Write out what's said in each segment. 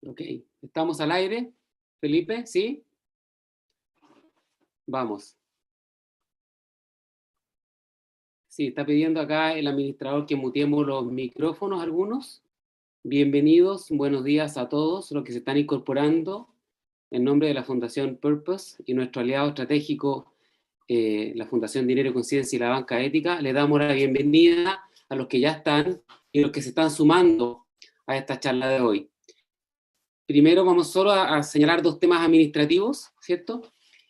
Ok, ¿estamos al aire? Felipe, ¿sí? Vamos. Sí, está pidiendo acá el administrador que muteemos los micrófonos algunos. Bienvenidos, buenos días a todos los que se están incorporando en nombre de la Fundación Purpose y nuestro aliado estratégico, la Fundación Dinero y Conciencia y la Banca Ética. Le damos la bienvenida a los que ya están y los que se están sumando a esta charla de hoy. Primero vamos solo a señalar dos temas administrativos, ¿cierto?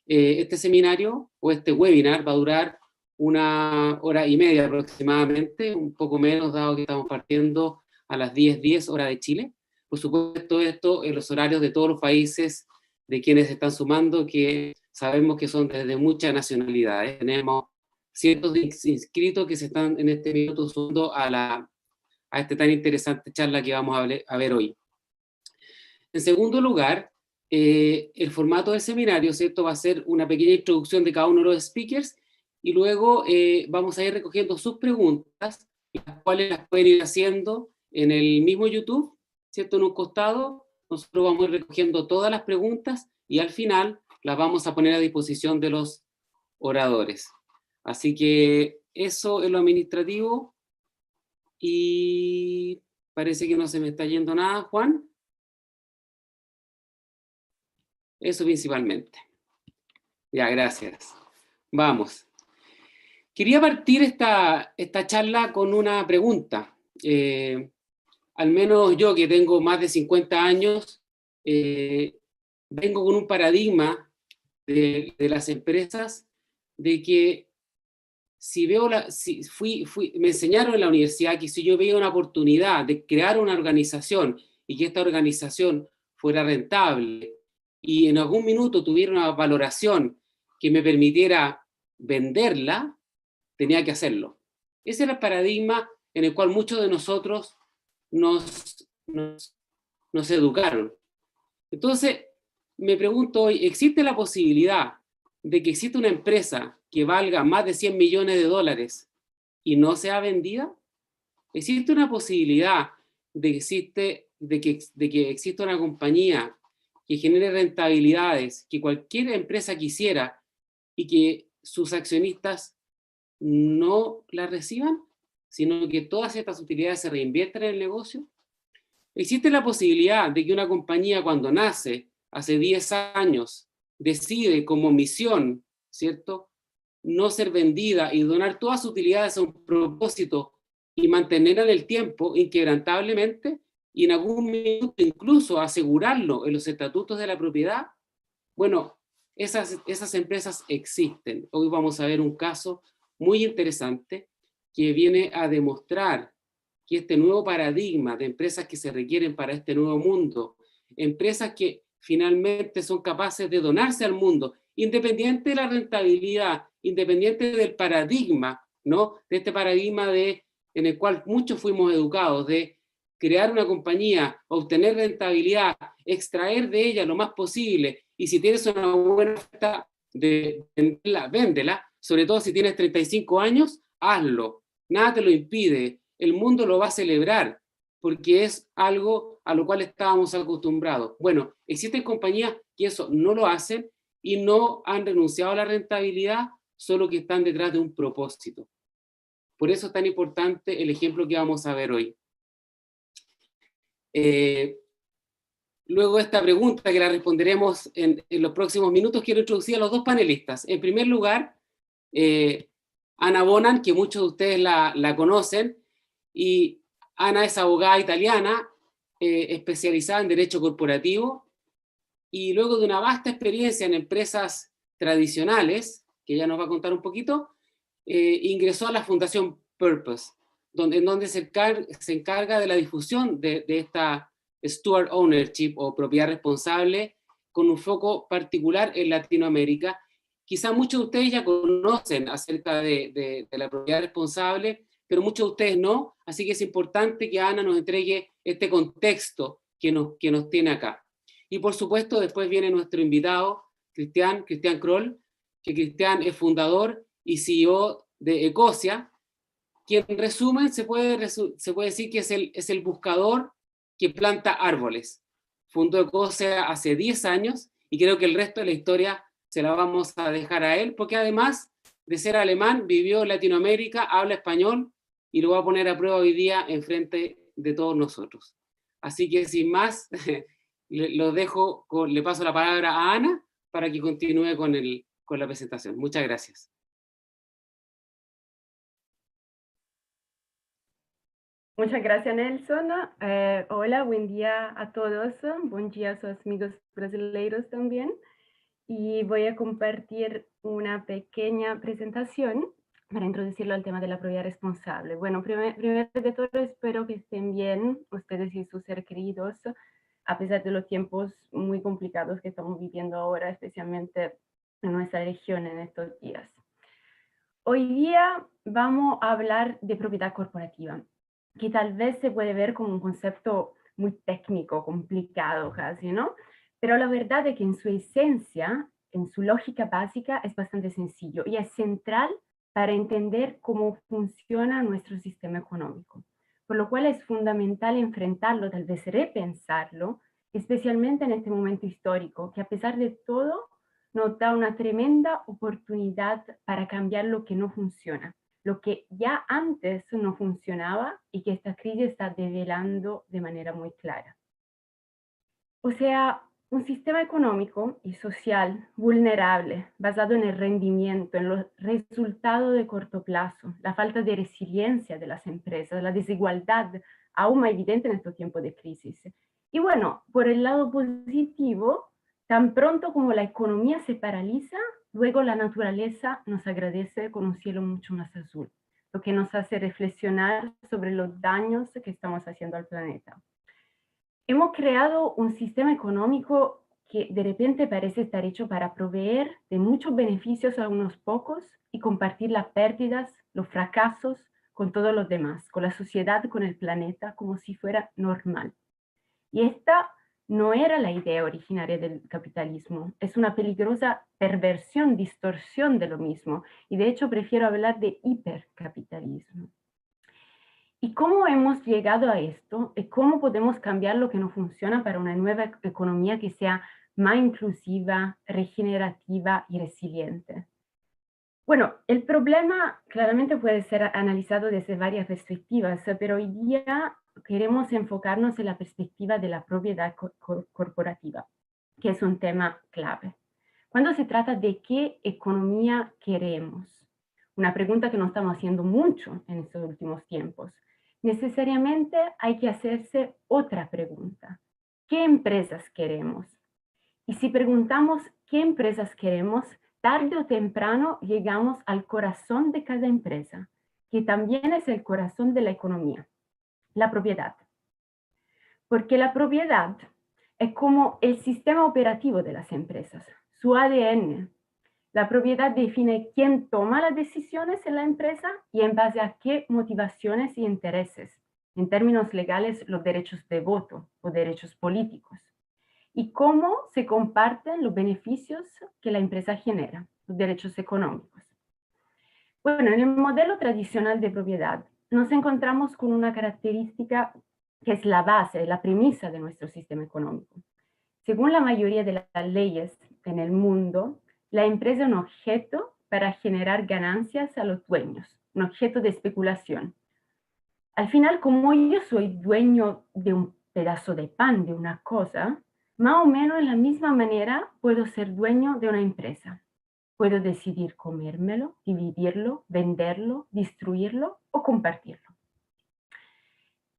Este seminario o este webinar va a durar 1 hora y media aproximadamente, un poco menos dado que estamos partiendo a las 10:10 hora de Chile. Por supuesto, esto en los horarios de todos los países de quienes se están sumando, que sabemos que son desde muchas nacionalidades. Tenemos cientos de inscritos que se están en este minuto sumando a esta tan interesante charla que vamos a ver hoy. En segundo lugar, el formato del seminario, ¿cierto? Va a ser una pequeña introducción de cada uno de los speakers y luego vamos a ir recogiendo sus preguntas, las cuales las pueden ir haciendo en el mismo YouTube, ¿cierto? En un costado, nosotros vamos a ir recogiendo todas las preguntas y al final las vamos a poner a disposición de los oradores. Así que eso es lo administrativo y parece que no se me está yendo nada, Juan. Eso principalmente. Ya, gracias. Vamos. Quería partir esta charla con una pregunta. Al menos yo, que tengo más de 50 años, vengo con un paradigma de las empresas de que si veo me enseñaron en la universidad que si yo veía una oportunidad de crear una organización y que esta organización fuera rentable y en algún minuto tuviera una valoración que me permitiera venderla, tenía que hacerlo. Ese era el paradigma en el cual muchos de nosotros nos educaron. Entonces, me pregunto hoy, ¿existe la posibilidad de que exista una empresa que valga más de 100 millones de dólares y no sea vendida? ¿Existe una posibilidad de que exista una compañía que genere rentabilidades que cualquier empresa quisiera y que sus accionistas no las reciban, sino que todas estas utilidades se reinviertan en el negocio? ¿Existe la posibilidad de que una compañía cuando nace, hace 10 años, decide como misión, ¿cierto?, no ser vendida y donar todas sus utilidades a un propósito y mantenerla en el tiempo inquebrantablemente y en algún minuto incluso asegurarlo en los estatutos de la propiedad? Bueno, esas empresas existen. Hoy vamos a ver un caso muy interesante que viene a demostrar que este nuevo paradigma de empresas que se requieren para este nuevo mundo, empresas que finalmente son capaces de donarse al mundo, independiente de la rentabilidad, independiente del paradigma, ¿no? De este paradigma en el cual muchos fuimos educados, de crear una compañía, obtener rentabilidad, extraer de ella lo más posible, y si tienes una buena oferta de venderla, véndela, sobre todo si tienes 35 años, hazlo, nada te lo impide, el mundo lo va a celebrar, porque es algo a lo cual estábamos acostumbrados. Bueno, existen compañías que eso no lo hacen y no han renunciado a la rentabilidad, solo que están detrás de un propósito. Por eso es tan importante el ejemplo que vamos a ver hoy. Luego de esta pregunta, que la responderemos en los próximos minutos, quiero introducir a los dos panelistas. En primer lugar, Ana Bonan, que muchos de ustedes la conocen, y Ana es abogada italiana, especializada en Derecho Corporativo, y luego de una vasta experiencia en empresas tradicionales, que ella nos va a contar un poquito, ingresó a la Fundación Purpose, en donde se encarga de la difusión de esta Steward Ownership o propiedad responsable, con un foco particular en Latinoamérica. Quizá muchos de ustedes ya conocen acerca de la propiedad responsable, pero muchos de ustedes no, así que es importante que Ana nos entregue este contexto que nos tiene acá. Y por supuesto, después viene nuestro invitado, Cristian Kroll, que Cristian es fundador y CEO de Ecosia, que en resumen se puede decir que es el buscador que planta árboles. fundó ECOSE hace 10 años y creo que el resto de la historia se la vamos a dejar a él, porque además de ser alemán, vivió en Latinoamérica, habla español y lo va a poner a prueba hoy día en frente de todos nosotros. Así que sin más, lo dejo, le paso la palabra a Ana para que continúe con la presentación. Muchas gracias. Muchas gracias, Nelson. Hola, buen día a todos. Buen día a sus amigos brasileiros también. Y voy a compartir una pequeña presentación para introducirlo al tema de la propiedad responsable. Bueno, primero de todo, espero que estén bien ustedes y sus seres queridos, a pesar de los tiempos muy complicados que estamos viviendo ahora, especialmente en nuestra región en estos días. Hoy día vamos a hablar de propiedad corporativa, que tal vez se puede ver como un concepto muy técnico, complicado casi, ¿no? Pero la verdad es que en su esencia, en su lógica básica, es bastante sencillo y es central para entender cómo funciona nuestro sistema económico. Por lo cual es fundamental enfrentarlo, tal vez repensarlo, especialmente en este momento histórico, que a pesar de todo nos da una tremenda oportunidad para cambiar lo que no funciona, lo que ya antes no funcionaba y que esta crisis está develando de manera muy clara. O sea, un sistema económico y social vulnerable, basado en el rendimiento, en los resultados de corto plazo, la falta de resiliencia de las empresas, la desigualdad aún más evidente en estos tiempos de crisis. Y bueno, por el lado positivo, tan pronto como la economía se paraliza, luego la naturaleza nos agradece con un cielo mucho más azul, lo que nos hace reflexionar sobre los daños que estamos haciendo al planeta. Hemos creado un sistema económico que de repente parece estar hecho para proveer de muchos beneficios a unos pocos y compartir las pérdidas, los fracasos con todos los demás, con la sociedad, con el planeta, como si fuera normal. Y esta no era la idea originaria del capitalismo. Es una peligrosa perversión, distorsión de lo mismo. Y de hecho prefiero hablar de hipercapitalismo. ¿Y cómo hemos llegado a esto? ¿Y cómo podemos cambiar lo que no funciona para una nueva economía que sea más inclusiva, regenerativa y resiliente? Bueno, el problema claramente puede ser analizado desde varias perspectivas, pero hoy día queremos enfocarnos en la perspectiva de la propiedad corporativa, que es un tema clave. Cuando se trata de qué economía queremos, una pregunta que nos estamos haciendo mucho en estos últimos tiempos, necesariamente hay que hacerse otra pregunta. ¿Qué empresas queremos? Y si preguntamos qué empresas queremos, tarde o temprano llegamos al corazón de cada empresa, que también es el corazón de la economía, la propiedad. Porque la propiedad es como el sistema operativo de las empresas, su ADN. La propiedad define quién toma las decisiones en la empresa y en base a qué motivaciones y intereses. En términos legales, los derechos de voto o derechos políticos. Y cómo se comparten los beneficios que la empresa genera, los derechos económicos. Bueno, en el modelo tradicional de propiedad nos encontramos con una característica que es la base, la premisa de nuestro sistema económico. Según la mayoría de las leyes en el mundo, la empresa es un objeto para generar ganancias a los dueños, un objeto de especulación. Al final, como yo soy dueño de un pedazo de pan, de una cosa, más o menos de la misma manera puedo ser dueño de una empresa. Puedo decidir comérmelo, dividirlo, venderlo, destruirlo o compartirlo.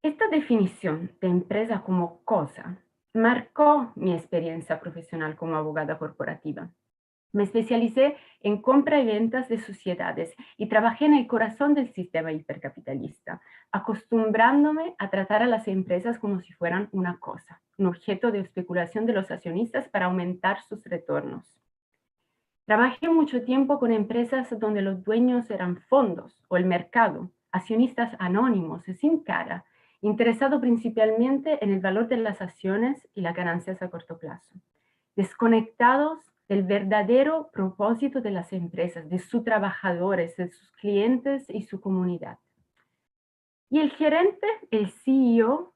Esta definición de empresa como cosa marcó mi experiencia profesional como abogada corporativa. Me especialicé en compra y ventas de sociedades y trabajé en el corazón del sistema hipercapitalista, acostumbrándome a tratar a las empresas como si fueran una cosa, un objeto de especulación de los accionistas para aumentar sus retornos. Trabajé mucho tiempo con empresas donde los dueños eran fondos o el mercado, accionistas anónimos, sin cara, interesados principalmente en el valor de las acciones y las ganancias a corto plazo, desconectados del verdadero propósito de las empresas, de sus trabajadores, de sus clientes y su comunidad. Y el gerente, el CEO,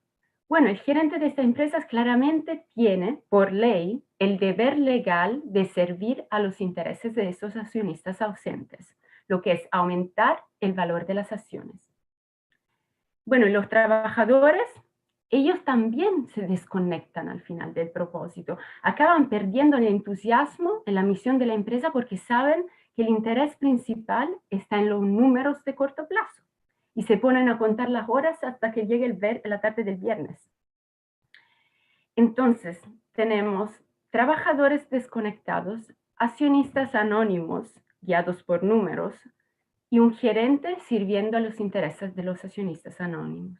Bueno, el gerente de esta empresa claramente tiene, por ley, el deber legal de servir a los intereses de estos accionistas ausentes, lo que es aumentar el valor de las acciones. Bueno, y los trabajadores, ellos también se desconectan al final del propósito. Acaban perdiendo el entusiasmo en la misión de la empresa porque saben que el interés principal está en los números de corto plazo y se ponen a contar las horas hasta que llegue la tarde del viernes. Entonces, tenemos trabajadores desconectados, accionistas anónimos guiados por números y un gerente sirviendo a los intereses de los accionistas anónimos.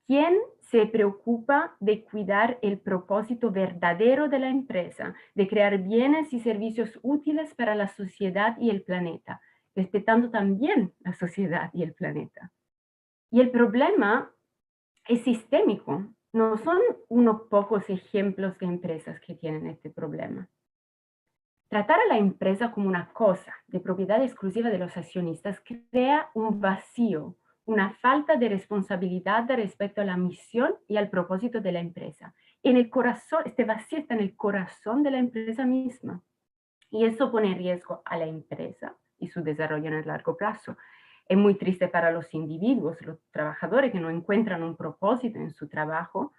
¿Quién se preocupa de cuidar el propósito verdadero de la empresa, de crear bienes y servicios útiles para la sociedad y el planeta, respetando también la sociedad y el planeta? Y el problema es sistémico. No son unos pocos ejemplos de empresas que tienen este problema. Tratar a la empresa como una cosa de propiedad exclusiva de los accionistas crea un vacío, una falta de responsabilidad respecto a la misión y al propósito de la empresa. En el corazón, este vacío está en el corazón de la empresa misma. Y eso pone en riesgo a la empresa y su desarrollo en el largo plazo. Es muy triste para los individuos, los trabajadores que no encuentran un propósito en su trabajo,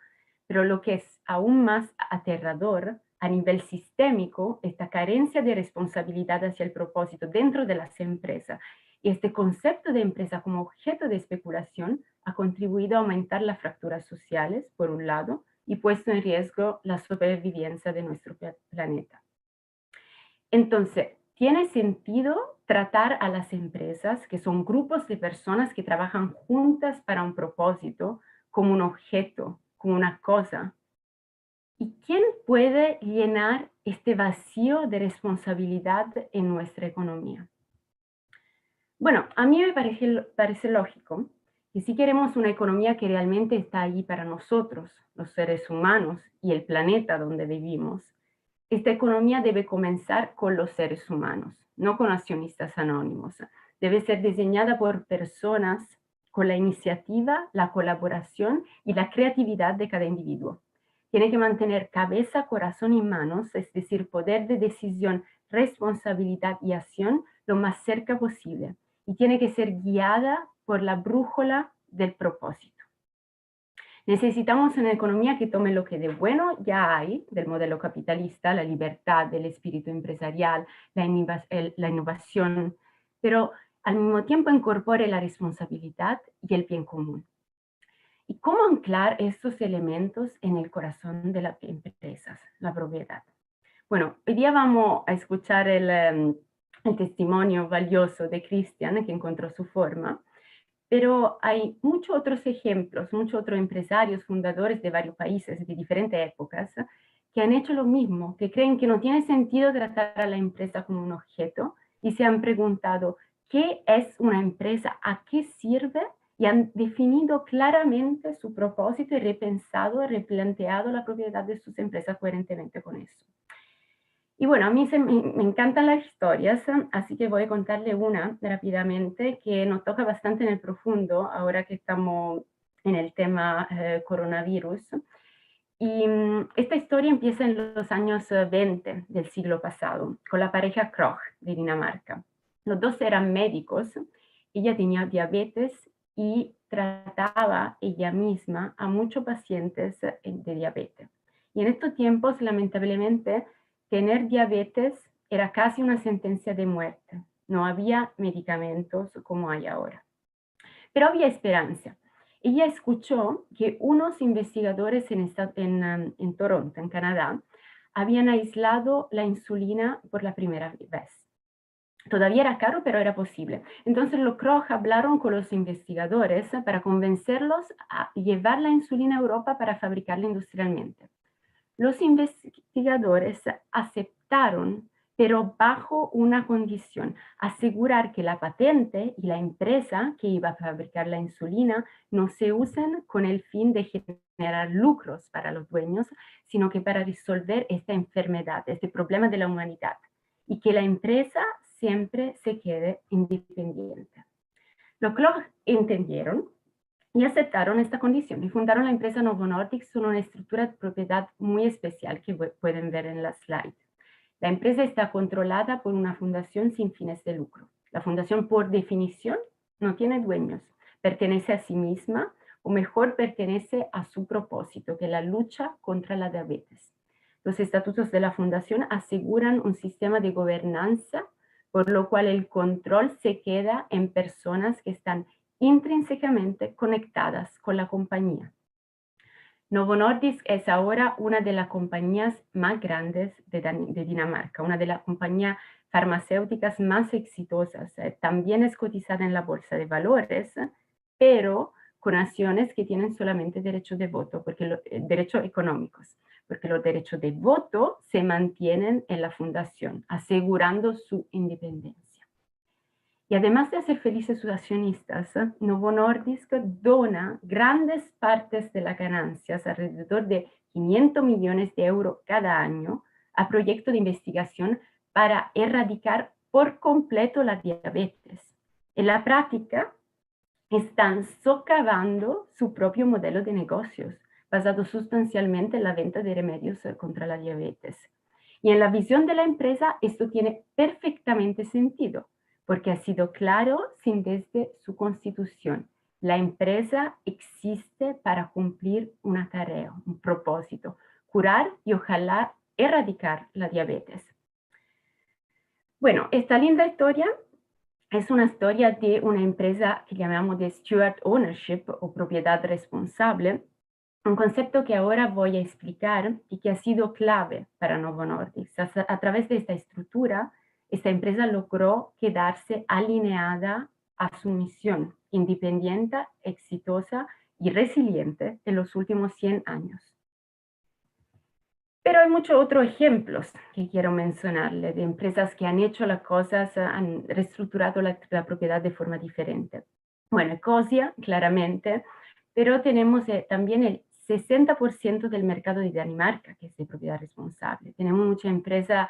pero lo que es aún más aterrador a nivel sistémico, esta carencia de responsabilidad hacia el propósito dentro de las empresas y este concepto de empresa como objeto de especulación ha contribuido a aumentar las fracturas sociales, por un lado, y puesto en riesgo la supervivencia de nuestro planeta. Entonces, ¿tiene sentido tratar a las empresas, que son grupos de personas que trabajan juntas para un propósito, como un objeto, como una cosa? ¿Y quién puede llenar este vacío de responsabilidad en nuestra economía? Bueno, a mí me parece lógico que si queremos una economía que realmente está allí para nosotros, los seres humanos y el planeta donde vivimos, esta economía debe comenzar con los seres humanos, no con accionistas anónimos. Debe ser diseñada por personas con la iniciativa, la colaboración y la creatividad de cada individuo. Tiene que mantener cabeza, corazón y manos, es decir, poder de decisión, responsabilidad y acción lo más cerca posible. Y tiene que ser guiada por la brújula del propósito. Necesitamos una economía que tome lo que de bueno ya hay del modelo capitalista, la libertad, el espíritu empresarial, la innovación, pero al mismo tiempo incorpore la responsabilidad y el bien común. ¿Y cómo anclar estos elementos en el corazón de las empresas, la propiedad? Bueno, hoy día vamos a escuchar el testimonio valioso de Cristian, que encontró su forma. Pero hay muchos otros ejemplos, muchos otros empresarios, fundadores de varios países de diferentes épocas, que han hecho lo mismo, que creen que no tiene sentido tratar a la empresa como un objeto y se han preguntado, ¿qué es una empresa? ¿A qué sirve? Y han definido claramente su propósito y repensado y replanteado la propiedad de sus empresas coherentemente con eso. Y bueno, a mí me encantan las historias, así que voy a contarle una rápidamente que nos toca bastante en el profundo ahora que estamos en el tema coronavirus. Y esta historia empieza en los años 20 del siglo pasado, con la pareja Koch de Dinamarca. Los dos eran médicos, ella tenía diabetes y trataba ella misma a muchos pacientes de diabetes. Y en estos tiempos, lamentablemente, tener diabetes era casi una sentencia de muerte. No había medicamentos como hay ahora. Pero había esperanza. Ella escuchó que unos investigadores en Toronto, en Canadá, habían aislado la insulina por la primera vez. Todavía era caro, pero era posible. Entonces los Koch hablaron con los investigadores para convencerlos a llevar la insulina a Europa para fabricarla industrialmente. Los investigadores aceptaron, pero bajo una condición: asegurar que la patente y la empresa que iba a fabricar la insulina no se usen con el fin de generar lucros para los dueños, sino que para resolver esta enfermedad, este problema de la humanidad, y que la empresa siempre se quede independiente. Los Koch entendieron y aceptaron esta condición y fundaron la empresa Novo Nordisk con una estructura de propiedad muy especial que pueden ver en la slide. La empresa está controlada por una fundación sin fines de lucro. La fundación, por definición, no tiene dueños, pertenece a sí misma, o mejor, pertenece a su propósito, que es la lucha contra la diabetes. Los estatutos de la fundación aseguran un sistema de gobernanza, por lo cual el control se queda en personas que están intrínsecamente conectadas con la compañía. Novo Nordisk es ahora una de las compañías más grandes de Dinamarca, una de las compañías farmacéuticas más exitosas. También es cotizada en la bolsa de valores, pero con acciones que tienen solamente derecho de voto, derechos económicos, porque los derechos de voto se mantienen en la fundación, asegurando su independencia. Y además de hacer felices sus accionistas, Novo Nordisk dona grandes partes de las ganancias, alrededor de 500 millones de euros cada año, a proyectos de investigación para erradicar por completo la diabetes. En la práctica, están socavando su propio modelo de negocios, basado sustancialmente en la venta de remedios contra la diabetes. Y en la visión de la empresa, esto tiene perfectamente sentido, porque ha sido claro desde su constitución. La empresa existe para cumplir una tarea, un propósito, curar y ojalá erradicar la diabetes. Bueno, esta linda historia es una historia de una empresa que llamamos de steward ownership o propiedad responsable, un concepto que ahora voy a explicar y que ha sido clave para Novo Nordisk. A través de esta estructura, esta empresa logró quedarse alineada a su misión, independiente, exitosa y resiliente en los últimos 100 años. Pero hay muchos otros ejemplos que quiero mencionarle de empresas que han hecho las cosas, han reestructurado la propiedad de forma diferente. Bueno, Ecosia, claramente, pero tenemos también el 60% del mercado de Dinamarca, que es de propiedad responsable. Tenemos muchas empresas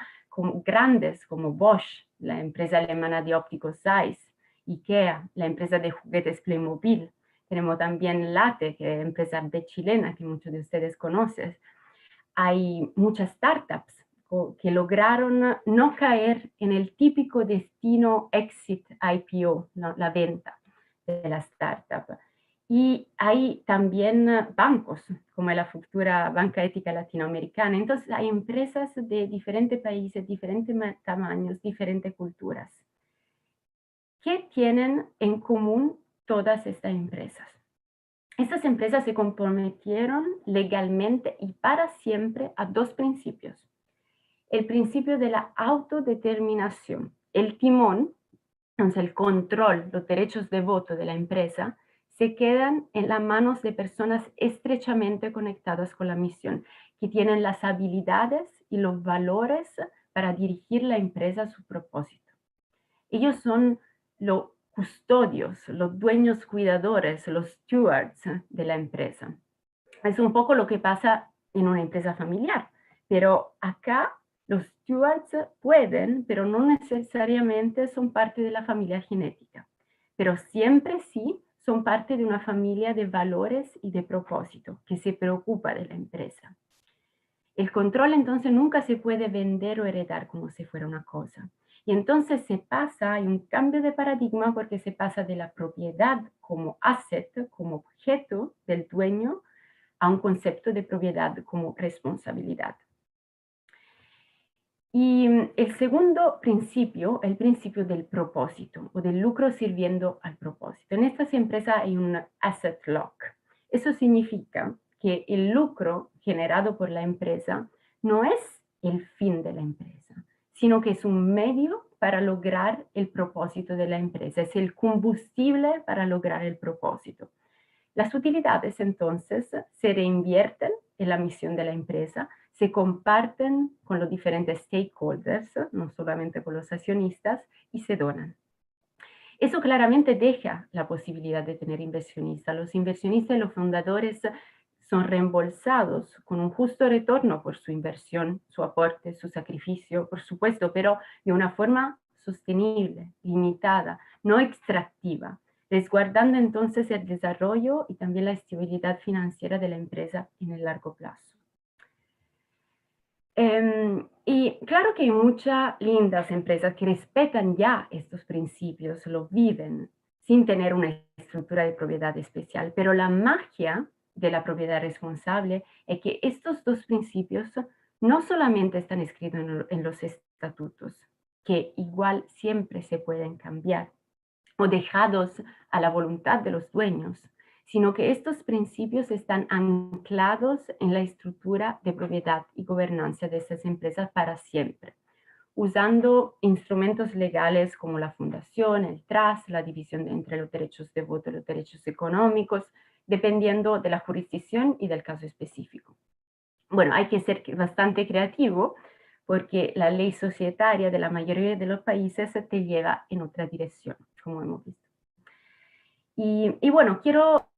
grandes como Bosch, la empresa alemana de ópticos Zeiss, IKEA, la empresa de juguetes Playmobil. Tenemos también Late, que es empresa chilena que muchos de ustedes conocen. Hay muchas startups que lograron no caer en el típico destino exit IPO, ¿no? La venta de la startup. Y hay también bancos, como la futura Banca Ética Latinoamericana. Entonces hay empresas de diferentes países, diferentes tamaños, diferentes culturas. ¿Qué tienen en común todas estas empresas? Estas empresas se comprometieron legalmente y para siempre a dos principios. El principio de la autodeterminación. El timón, entonces el control, los derechos de voto de la empresa, se quedan en las manos de personas estrechamente conectadas con la misión, que tienen las habilidades y los valores para dirigir la empresa a su propósito. Ellos son los custodios, los dueños cuidadores, los stewards de la empresa. Es un poco lo que pasa en una empresa familiar, pero acá los stewards pueden, pero no necesariamente son parte de la familia genética, pero siempre sí son parte de una familia de valores y de propósito que se preocupa de la empresa. El control entonces nunca se puede vender o heredar como si fuera una cosa. Y entonces hay un cambio de paradigma porque se pasa de la propiedad como asset, como objeto del dueño, a un concepto de propiedad como responsabilidad. Y el segundo principio, el principio del propósito o del lucro sirviendo al propósito. En estas empresas hay un asset lock. Eso significa que el lucro generado por la empresa no es el fin de la empresa, sino que es un medio para lograr el propósito de la empresa, es el combustible para lograr el propósito. Las utilidades entonces se reinvierten en la misión de la empresa, se comparten con los diferentes stakeholders, no solamente con los accionistas, y se donan. Eso claramente deja la posibilidad de tener inversionistas. Los inversionistas y los fundadores son reembolsados con un justo retorno por su inversión, su aporte, su sacrificio, por supuesto, pero de una forma sostenible, limitada, no extractiva, resguardando entonces el desarrollo y también la estabilidad financiera de la empresa en el largo plazo. Y claro que hay muchas lindas empresas que respetan ya estos principios, lo viven, sin tener una estructura de propiedad especial, pero la magia de la propiedad responsable es que estos dos principios no solamente están escritos en los estatutos, que igual siempre se pueden cambiar, o dejados a la voluntad de los dueños, sino que estos principios están anclados en la estructura de propiedad y gobernanza de estas empresas para siempre, usando instrumentos legales como la fundación, el trust, la división entre los derechos de voto y los derechos económicos, dependiendo de la jurisdicción y del caso específico. Bueno, hay que ser bastante creativo porque la ley societaria de la mayoría de los países te lleva en otra dirección, como hemos visto. Y bueno, quiero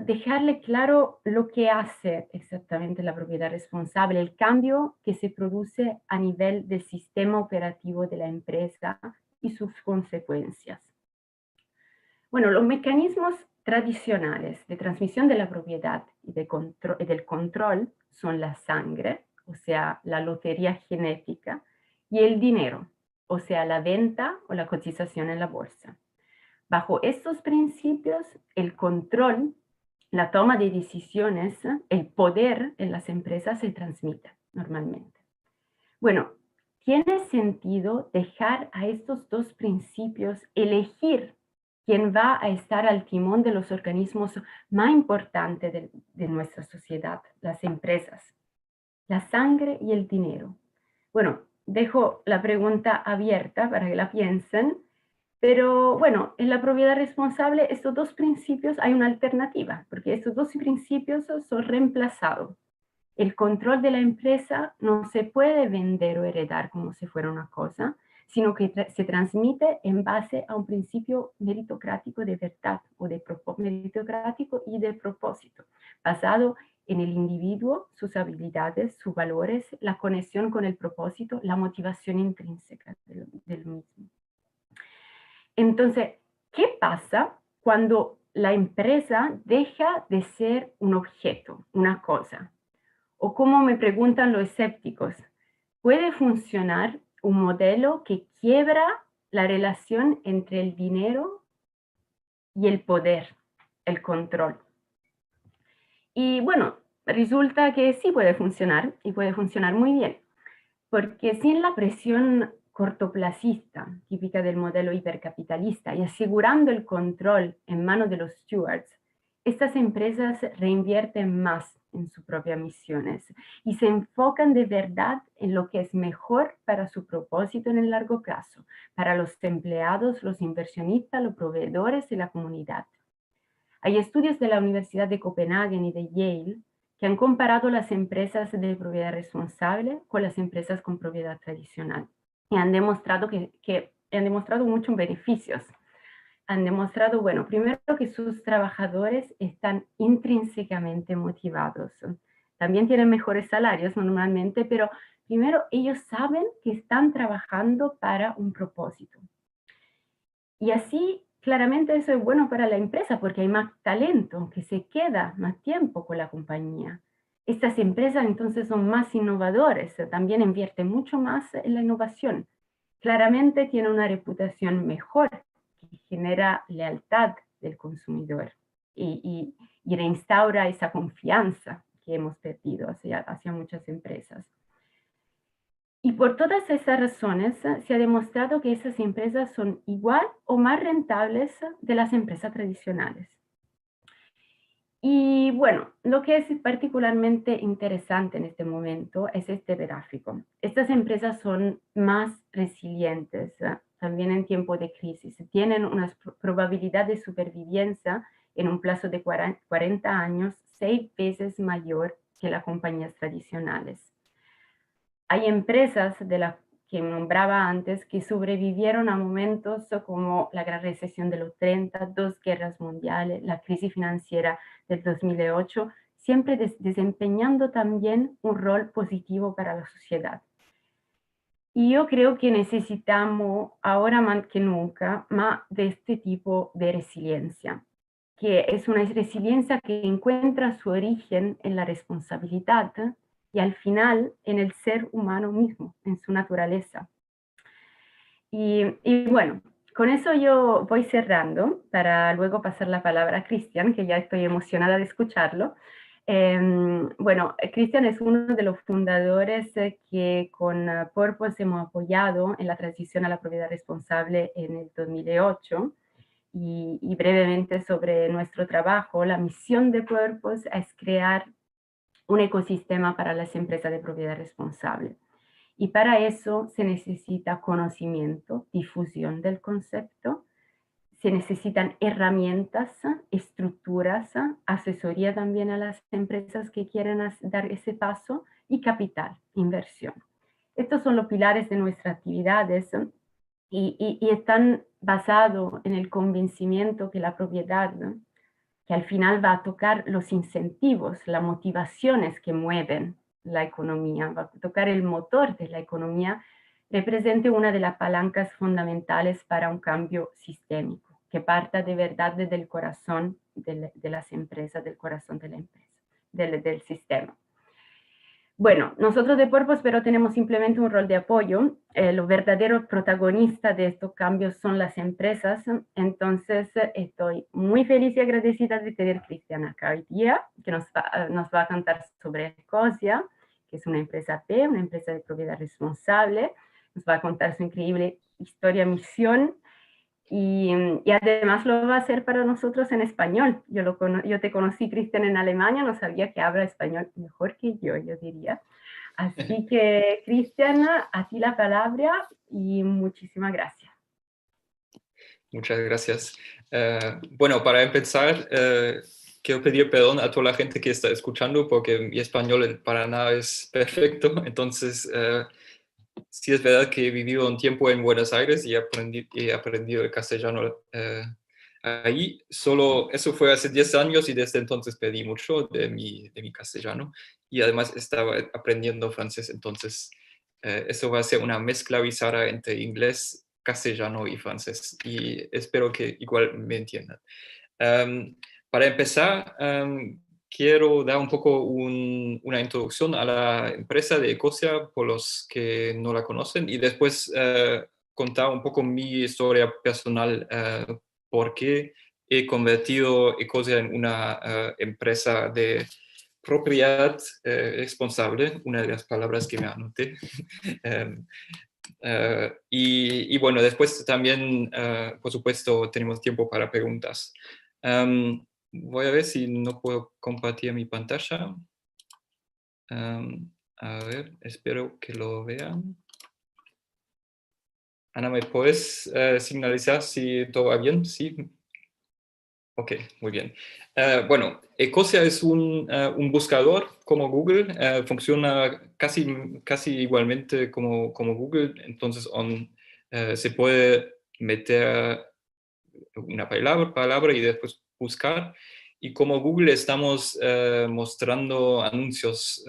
dejarle claro lo que hace exactamente la propiedad responsable, el cambio que se produce a nivel del sistema operativo de la empresa y sus consecuencias. Bueno, los mecanismos tradicionales de transmisión de la propiedad y del control son la sangre, o sea, la lotería genética, y el dinero, o sea, la venta o la cotización en la bolsa. Bajo estos principios, el control, la toma de decisiones, el poder en las empresas se transmite normalmente. Bueno, tiene sentido dejar a estos dos principios elegir quién va a estar al timón de los organismos más importantes de nuestra sociedad, las empresas, la sangre y el dinero. Bueno, dejo la pregunta abierta para que la piensen. Pero bueno, en la propiedad responsable, estos dos principios hay una alternativa, porque estos dos principios son reemplazados. El control de la empresa no se puede vender o heredar como si fuera una cosa, sino que se transmite en base a un principio meritocrático de verdad o de meritocrático y de propósito, basado en el individuo, sus habilidades, sus valores, la conexión con el propósito, la motivación intrínseca del mismo. Entonces, ¿qué pasa cuando la empresa deja de ser un objeto, una cosa? O como me preguntan los escépticos, ¿puede funcionar un modelo que quiebra la relación entre el dinero y el poder, el control? Y bueno, resulta que sí puede funcionar y puede funcionar muy bien, porque sin la presión cortoplacista, típica del modelo hipercapitalista, y asegurando el control en manos de los stewards, estas empresas reinvierten más en sus propias misiones y se enfocan de verdad en lo que es mejor para su propósito en el largo plazo, para los empleados, los inversionistas, los proveedores y la comunidad. Hay estudios de la Universidad de Copenhague y de Yale que han comparado las empresas de propiedad responsable con las empresas con propiedad tradicional y han demostrado han demostrado muchos beneficios. Han demostrado, bueno, primero que sus trabajadores están intrínsecamente motivados. También tienen mejores salarios normalmente, pero primero ellos saben que están trabajando para un propósito. Y así, claramente eso es bueno para la empresa porque hay más talento que se queda más tiempo con la compañía. Estas empresas entonces son más innovadoras, también invierten mucho más en la innovación. Claramente tiene una reputación mejor que genera lealtad del consumidor y reinstaura esa confianza que hemos perdido hacia muchas empresas. Y por todas esas razones se ha demostrado que esas empresas son igual o más rentables de las empresas tradicionales. Y bueno, lo que es particularmente interesante en este momento es este gráfico. Estas empresas son más resilientes también en tiempo de crisis. Tienen una probabilidad de supervivencia en un plazo de 40 años 6 veces mayor que las compañías tradicionales. Hay empresas de las que nombraba antes que sobrevivieron a momentos como la gran recesión de los 30, 2 guerras mundiales, la crisis financiera del 2008, siempre desempeñando también un rol positivo para la sociedad. Y yo creo que necesitamos ahora más que nunca más de este tipo de resiliencia, que es una resiliencia que encuentra su origen en la responsabilidad y al final en el ser humano mismo, en su naturaleza. Y bueno, con eso yo voy cerrando para luego pasar la palabra a Cristian, que ya estoy emocionada de escucharlo. Bueno, Cristian es uno de los fundadores que con Purpose hemos apoyado en la transición a la propiedad responsable en el 2008. Y brevemente sobre nuestro trabajo, la misión de Purpose es crear un ecosistema para las empresas de propiedad responsable. Y para eso se necesita conocimiento, difusión del concepto, se necesitan herramientas, estructuras, asesoría también a las empresas que quieren dar ese paso y capital, inversión. Estos son los pilares de nuestras actividades y están basados en el convencimiento que la propiedad, ¿no?, que al final va a tocar los incentivos, las motivaciones que mueven la economía, va a tocar el motor de la economía, represente una de las palancas fundamentales para un cambio sistémico, que parta de verdad desde el corazón de las empresas, del corazón de la empresa, del sistema. Bueno, nosotros de Purpose pero tenemos simplemente un rol de apoyo. Los verdaderos protagonistas de estos cambios son las empresas. Entonces, estoy muy feliz y agradecida de tener a Cristian acá hoy día, que nos va a contar sobre Ecosia, que es una empresa P, una empresa de propiedad responsable. Nos va a contar su increíble historia, misión. Y además lo va a hacer para nosotros en español. Yo te conocí, Cristian, en Alemania, no sabía que habla español mejor que yo diría. Así que, Cristian, a ti la palabra y muchísimas gracias. Muchas gracias. Bueno, para empezar, quiero pedir perdón a toda la gente que está escuchando porque mi español para nada es perfecto. Entonces, sí es verdad que he vivido un tiempo en Buenos Aires y he aprendido el castellano ahí. Solo eso fue hace 10 años y desde entonces perdí mucho de mi castellano. Y además estaba aprendiendo francés, entonces eso va a ser una mezcla bizarra entre inglés, castellano y francés. Y espero que igual me entiendan. Para empezar, quiero dar un poco una introducción a la empresa de Ecosia por los que no la conocen y después contar un poco mi historia personal, por qué he convertido Ecosia en una empresa de propiedad responsable, una de las palabras que me anoté. Y bueno, después también, por supuesto, tenemos tiempo para preguntas. Voy a ver si no puedo compartir mi pantalla. A ver, espero que lo vean. Ana, ¿me puedes señalizar si todo va bien? Sí. Ok, muy bien. Bueno, Ecosia es un buscador como Google, funciona casi igualmente como Google, entonces se puede meter una palabra y después buscar. Y como Google estamos mostrando anuncios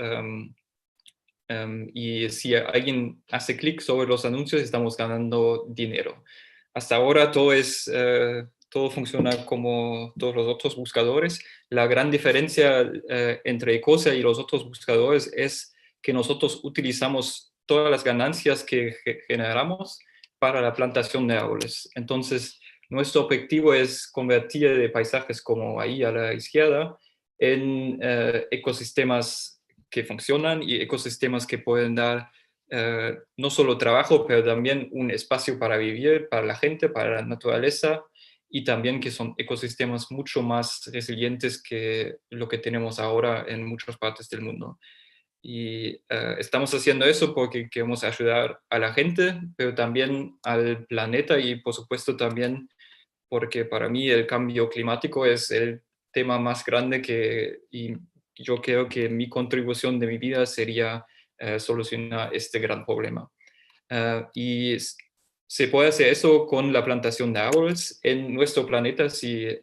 y si alguien hace clic sobre los anuncios estamos ganando dinero. Hasta ahora todo funciona como todos los otros buscadores. La gran diferencia entre Ecosia y los otros buscadores es que nosotros utilizamos todas las ganancias que generamos para la plantación de árboles. Entonces, nuestro objetivo es convertir de paisajes como ahí a la izquierda en ecosistemas que funcionan y ecosistemas que pueden dar no solo trabajo, pero también un espacio para vivir, para la gente, para la naturaleza, y también que son ecosistemas mucho más resilientes que lo que tenemos ahora en muchas partes del mundo. Y estamos haciendo eso porque queremos ayudar a la gente, pero también al planeta y por supuesto también porque para mí el cambio climático es el tema más grande y yo creo que mi contribución de mi vida sería solucionar este gran problema. Y se puede hacer eso con la plantación de árboles en nuestro planeta. Si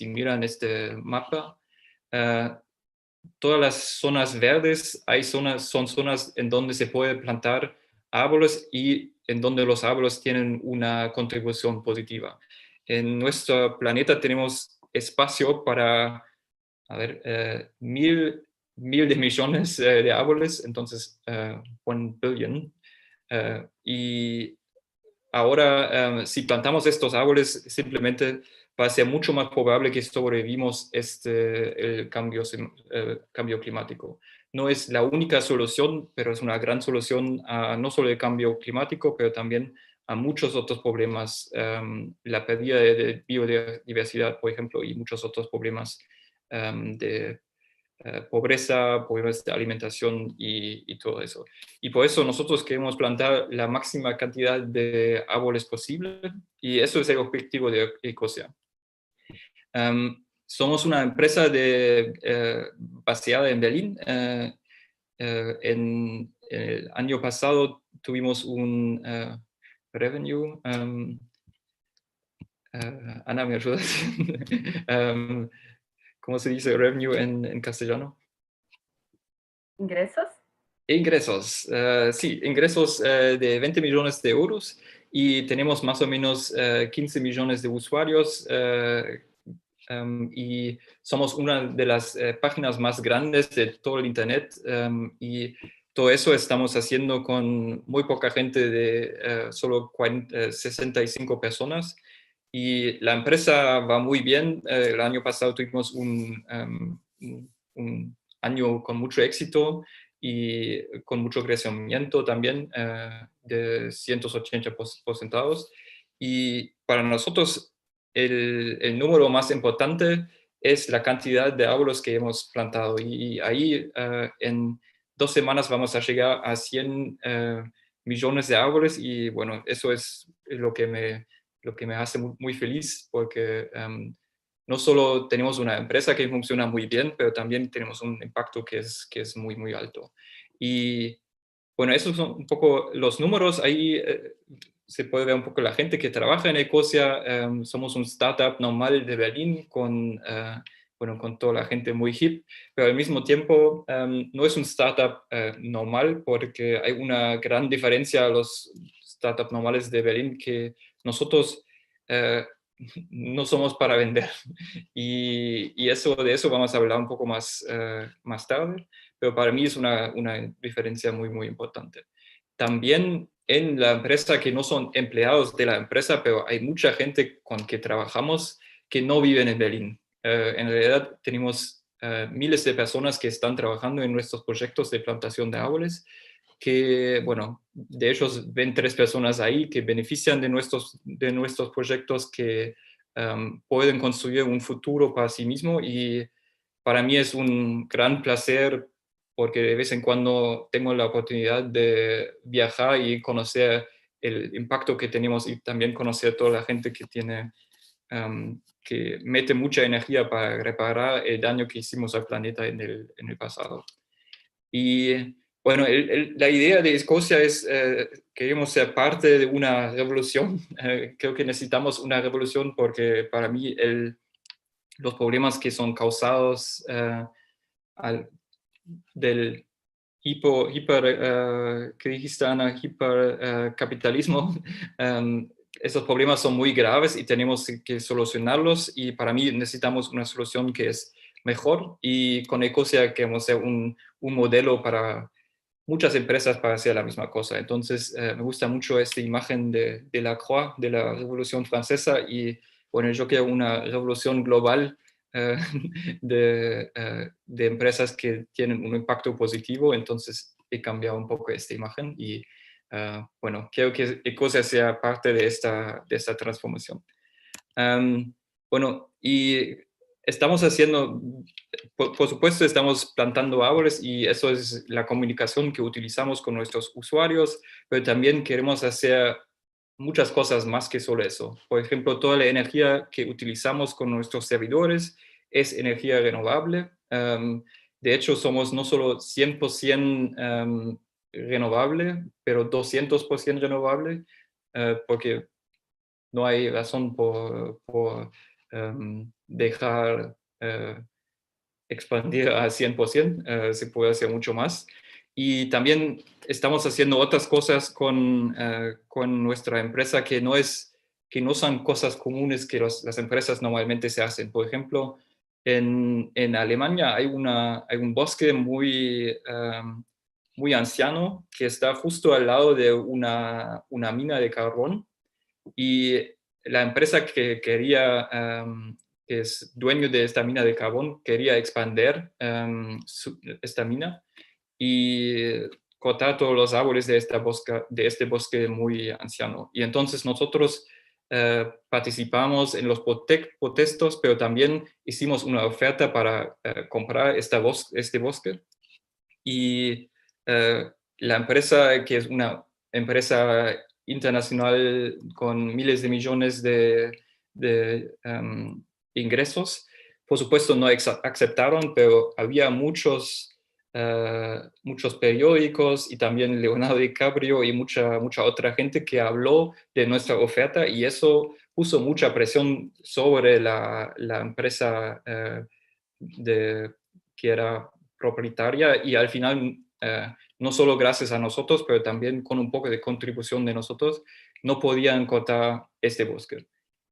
miran este mapa, todas las zonas verdes son zonas en donde se puede plantar árboles y en donde los árboles tienen una contribución positiva. En nuestro planeta tenemos espacio para, a ver, mil de millones de árboles, entonces 1 billion. Y ahora, si plantamos estos árboles, simplemente va a ser mucho más probable que sobrevivamos el cambio climático. No es la única solución, pero es una gran solución a no solo el cambio climático, pero también a muchos otros problemas, la pérdida de biodiversidad, por ejemplo, y muchos otros problemas de pobreza, problemas de alimentación y todo eso. Y por eso nosotros queremos plantar la máxima cantidad de árboles posible y eso es el objetivo de Ecosia. Somos una empresa basada en Berlín. En el año pasado tuvimos un revenue. Ana, ¿me ayudas? ¿Cómo se dice revenue en castellano? ¿Ingresos? Ingresos, sí, ingresos de 20 millones de euros y tenemos más o menos 15 millones de usuarios y somos una de las páginas más grandes de todo el Internet y todo eso estamos haciendo con muy poca gente de solo 65 personas y la empresa va muy bien. El año pasado tuvimos un año con mucho éxito y con mucho crecimiento también de 180%. Y para nosotros el número más importante es la cantidad de árboles que hemos plantado. Y ahí en 2 semanas vamos a llegar a 100 millones de árboles y bueno, eso es lo que me hace muy, muy feliz porque no solo tenemos una empresa que funciona muy bien, pero también tenemos un impacto que es muy, muy alto. Y bueno, esos son un poco los números. Ahí se puede ver un poco la gente que trabaja en Ecosia. Somos un startup normal de Berlín con toda la gente muy hip, pero al mismo tiempo no es un startup normal porque hay una gran diferencia a los startups normales de Berlín que nosotros no somos para vender. Y de eso vamos a hablar un poco más tarde, pero para mí es una diferencia muy, muy importante. También en la empresa, que no son empleados de la empresa, pero hay mucha gente con que trabajamos que no viven en Berlín. En realidad tenemos miles de personas que están trabajando en nuestros proyectos de plantación de árboles, que, bueno, de ellos ven 3 personas ahí que benefician de nuestros proyectos, que pueden construir un futuro para sí mismo y para mí es un gran placer porque de vez en cuando tengo la oportunidad de viajar y conocer el impacto que tenemos y también conocer toda la gente que mete mucha energía para reparar el daño que hicimos al planeta en el pasado. Y bueno, la idea de Escocia es, queremos ser parte de una revolución. Creo que necesitamos una revolución porque para mí los problemas que son causados del ¿qué dijiste, Ana? Hipercapitalismo. Esos problemas son muy graves y tenemos que solucionarlos y para mí necesitamos una solución que es mejor y con Ecosia queremos ser un modelo para muchas empresas para hacer la misma cosa. Entonces, me gusta mucho esta imagen de la Croix, de la Revolución Francesa y bueno, yo quiero una revolución global eh, de empresas que tienen un impacto positivo, entonces he cambiado un poco esta imagen y bueno, quiero que Ecosia sea parte de esta transformación. Bueno, y estamos haciendo, por supuesto, estamos plantando árboles y eso es la comunicación que utilizamos con nuestros usuarios, pero también queremos hacer muchas cosas más que solo eso. Por ejemplo, toda la energía que utilizamos con nuestros servidores es energía renovable. De hecho, somos no solo 100% renovable, pero 200% renovable, porque no hay razón por dejar expandir a 100%, se puede hacer mucho más. Y también estamos haciendo otras cosas con nuestra empresa que no son cosas comunes que las empresas normalmente se hacen. Por ejemplo, en Alemania hay un bosque muy anciano que está justo al lado de una mina de carbón, y la empresa que que es dueño de esta mina de carbón, quería expandir esta mina y cortar todos los árboles de este bosque muy anciano. Y entonces nosotros participamos en los protestos, pero también hicimos una oferta para comprar este bosque. Y la empresa, que es una empresa internacional con miles de millones de ingresos, por supuesto no aceptaron, pero había muchos periódicos y también Leonardo DiCaprio y mucha otra gente que habló de nuestra oferta, y eso puso mucha presión sobre la empresa que era propietaria, y al final, no solo gracias a nosotros, pero también con un poco de contribución de nosotros, no podían cortar este bosque.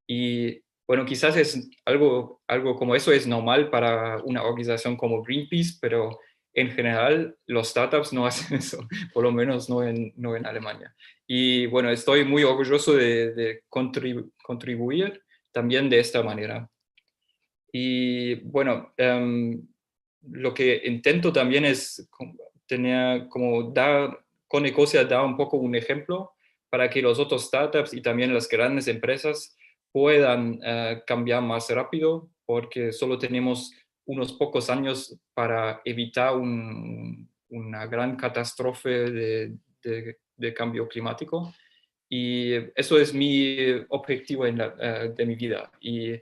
Y bueno, quizás es algo como eso es normal para una organización como Greenpeace, pero en general los startups no hacen eso, por lo menos no en Alemania. Y bueno, estoy muy orgulloso de contribuir también de esta manera. Y bueno, lo que intento también es con Ecosia dar un poco un ejemplo para que los otros startups y también las grandes empresas puedan cambiar más rápido, porque solo tenemos unos pocos años para evitar una gran catástrofe de cambio climático. Y eso es mi objetivo de mi vida. Y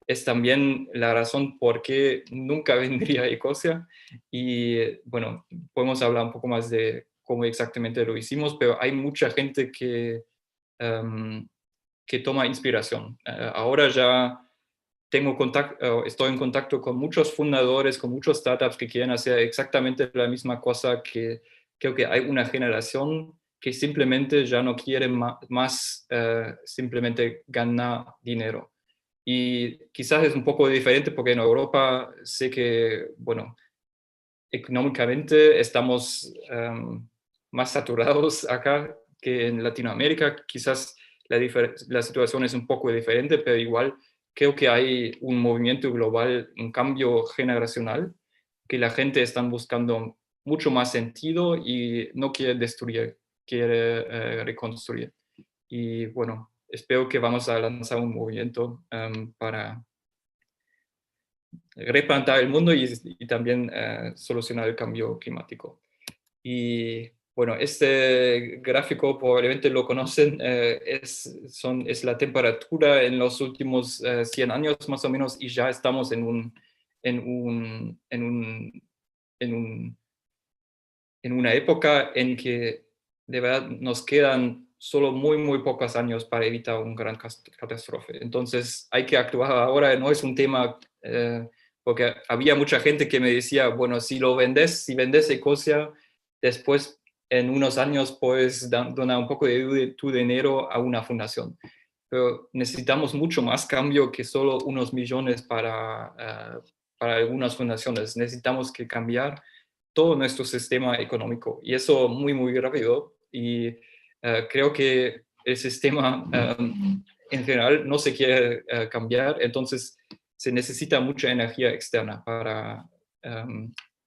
es también la razón por qué nunca vendría a Ecosia. Y bueno, podemos hablar un poco más de cómo exactamente lo hicimos, pero hay mucha gente que toma inspiración. Ahora ya estoy en contacto con muchos fundadores, con muchos startups que quieren hacer exactamente la misma cosa, que creo que hay una generación que simplemente ya no quiere más simplemente ganar dinero. Y quizás es un poco diferente porque en Europa sé que, bueno, económicamente estamos más saturados acá que en Latinoamérica. Quizás la situación es un poco diferente, pero igual creo que hay un movimiento global, un cambio generacional, que la gente está buscando mucho más sentido y no quiere destruir, quiere reconstruir. Y bueno, espero que vamos a lanzar un movimiento para replantar el mundo y también solucionar el cambio climático. Y bueno, este gráfico probablemente lo conocen, es la temperatura en los últimos 100 años más o menos, y ya estamos en una época en que de verdad nos quedan solo muy pocos años para evitar una gran catástrofe. Entonces hay que actuar ahora, no es un tema, porque había mucha gente que me decía, bueno, si vendes Ecosia, después en unos años puedes donar un poco de tu dinero a una fundación. Pero necesitamos mucho más cambio que solo unos millones para algunas fundaciones. Necesitamos que cambiar todo nuestro sistema económico, y eso muy rápido. Y creo que el sistema en general no se quiere cambiar, entonces se necesita mucha energía externa para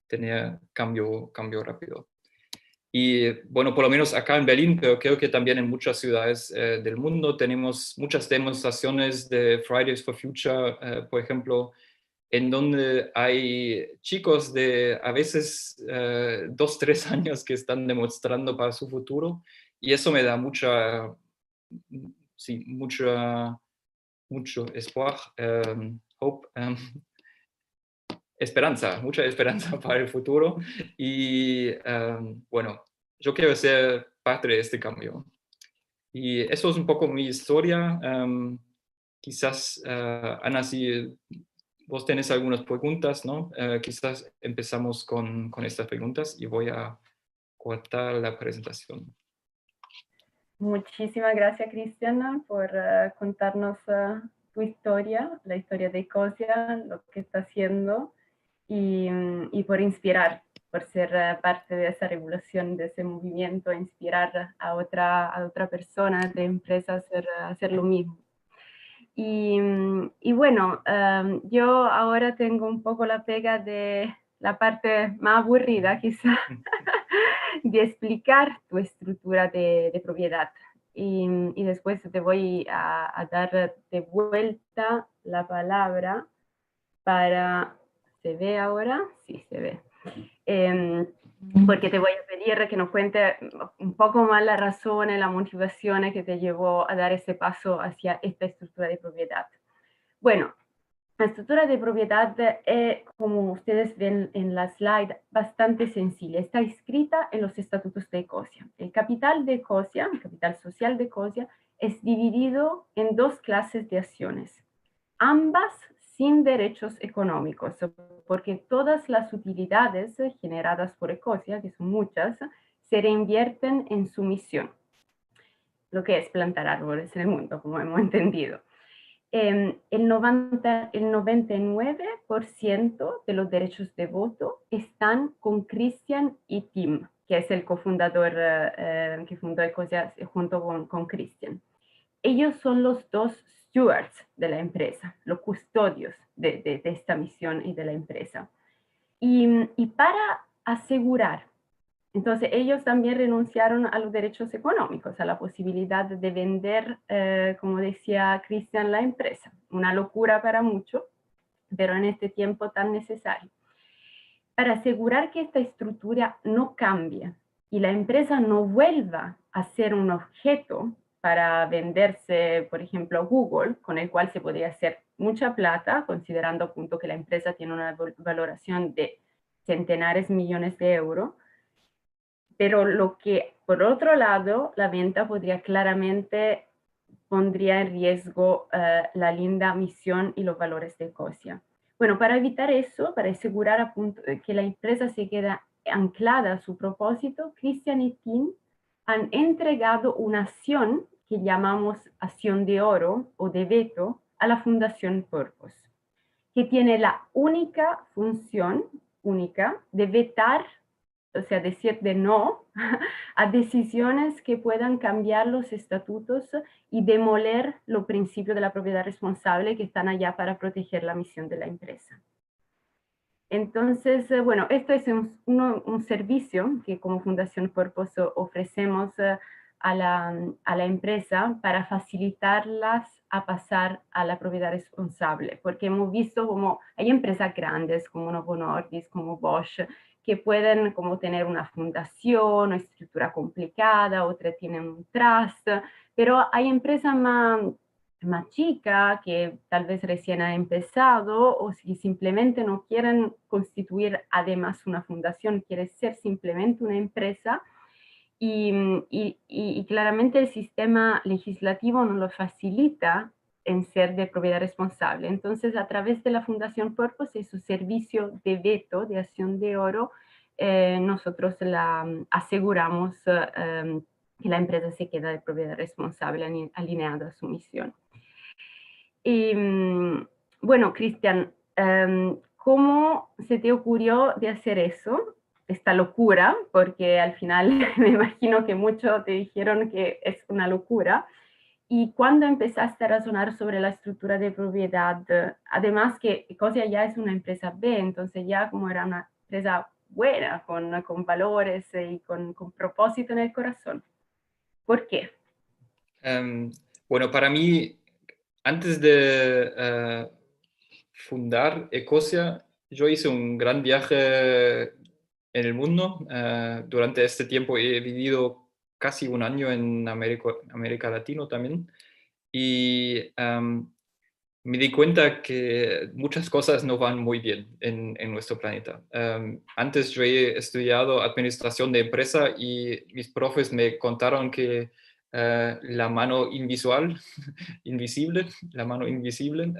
tener cambio rápido. Y bueno, por lo menos acá en Berlín, pero creo que también en muchas ciudades del mundo tenemos muchas demostraciones de Fridays for Future, por ejemplo, en donde hay chicos de a veces 2, 3 años que están demostrando para su futuro, y eso me da mucho espoir, hope, mucha esperanza para el futuro. Y bueno, yo quiero ser parte de este cambio. Y eso es un poco mi historia. Quizás, Ana, si vos tenés algunas preguntas, ¿no? Quizás empezamos con estas preguntas y voy a cortar la presentación. Muchísimas gracias, Cristiana, por contarnos tu historia, la historia de Ecosia, lo que está haciendo y por inspirar, por ser parte de esa revolución, de ese movimiento, inspirar a otra persona, de empresa a hacer lo mismo. Y bueno, yo ahora tengo un poco la pega de la parte más aburrida, quizá, de explicar tu estructura de propiedad. Y después te voy a dar de vuelta la palabra para... ¿Se ve ahora? Sí, se ve. Porque te voy a pedir que nos cuente un poco más las razones, las motivaciones que te llevó a dar ese paso hacia esta estructura de propiedad. Bueno, la estructura de propiedad es, como ustedes ven en la slide, bastante sencilla. Está escrita en los estatutos de Ecosia. El capital de Ecosia, el capital social de Ecosia, es dividido en dos clases de acciones, ambas sin derechos económicos, porque todas las utilidades generadas por Ecosia, que son muchas, se reinvierten en su misión, lo que es plantar árboles en el mundo, como hemos entendido. El 99% de los derechos de voto están con Christian y Tim, que es el cofundador que fundó Ecosia junto con Christian. Ellos son los dos stewards de la empresa, los custodios de esta misión y de la empresa. Y para asegurar, entonces ellos también renunciaron a los derechos económicos, a la posibilidad de vender, como decía Christian, la empresa. Una locura para muchos, pero en este tiempo tan necesario. Para asegurar que esta estructura no cambie y la empresa no vuelva a ser un objeto para venderse, por ejemplo, a Google, con el cual se podría hacer mucha plata, considerando a punto que la empresa tiene una valoración de centenares de millones de euros, pero lo que, por otro lado, la venta podría claramente pondría en riesgo la linda misión y los valores de Ecosia. Bueno, para evitar eso, para asegurar a punto que la empresa se queda anclada a su propósito, Christian y Tim han entregado una acción que llamamos acción de oro o de veto a la Fundación Purpose, que tiene la única función, de vetar, o sea, decir de no a decisiones que puedan cambiar los estatutos y demoler los principios de la propiedad responsable que están allá para proteger la misión de la empresa. Entonces, bueno, esto es un servicio que como Fundación Purpose ofrecemos a la empresa para facilitarlas a pasar a la propiedad responsable, porque hemos visto como hay empresas grandes como Novo Nordisk, como Bosch, que pueden como tener una fundación, una estructura complicada, otras tienen un trust, pero hay empresas más chicas que tal vez recién han empezado o si simplemente no quieren constituir además una fundación, quiere ser simplemente una empresa y claramente el sistema legislativo no lo facilita en ser de propiedad responsable. Entonces, a través de la Fundación Purpose y su servicio de veto, de acción de oro, nosotros aseguramos que la empresa se queda de propiedad responsable alineada a su misión. Y bueno, Cristian, ¿cómo se te ocurrió de hacer eso? Esta locura, porque al final me imagino que muchos te dijeron que es una locura. ¿Y cuándo empezaste a razonar sobre la estructura de propiedad? Además que Ecosia ya es una empresa B, entonces ya como era una empresa buena, con valores y con propósito en el corazón. ¿Por qué? Bueno, para mí, antes de fundar Ecosia, yo hice un gran viaje en el mundo. Durante este tiempo he vivido casi un año en América Latina también. Y me di cuenta que muchas cosas no van muy bien en nuestro planeta. Antes yo he estudiado administración de empresa y mis profes me contaron que la mano invisible, la mano invisible,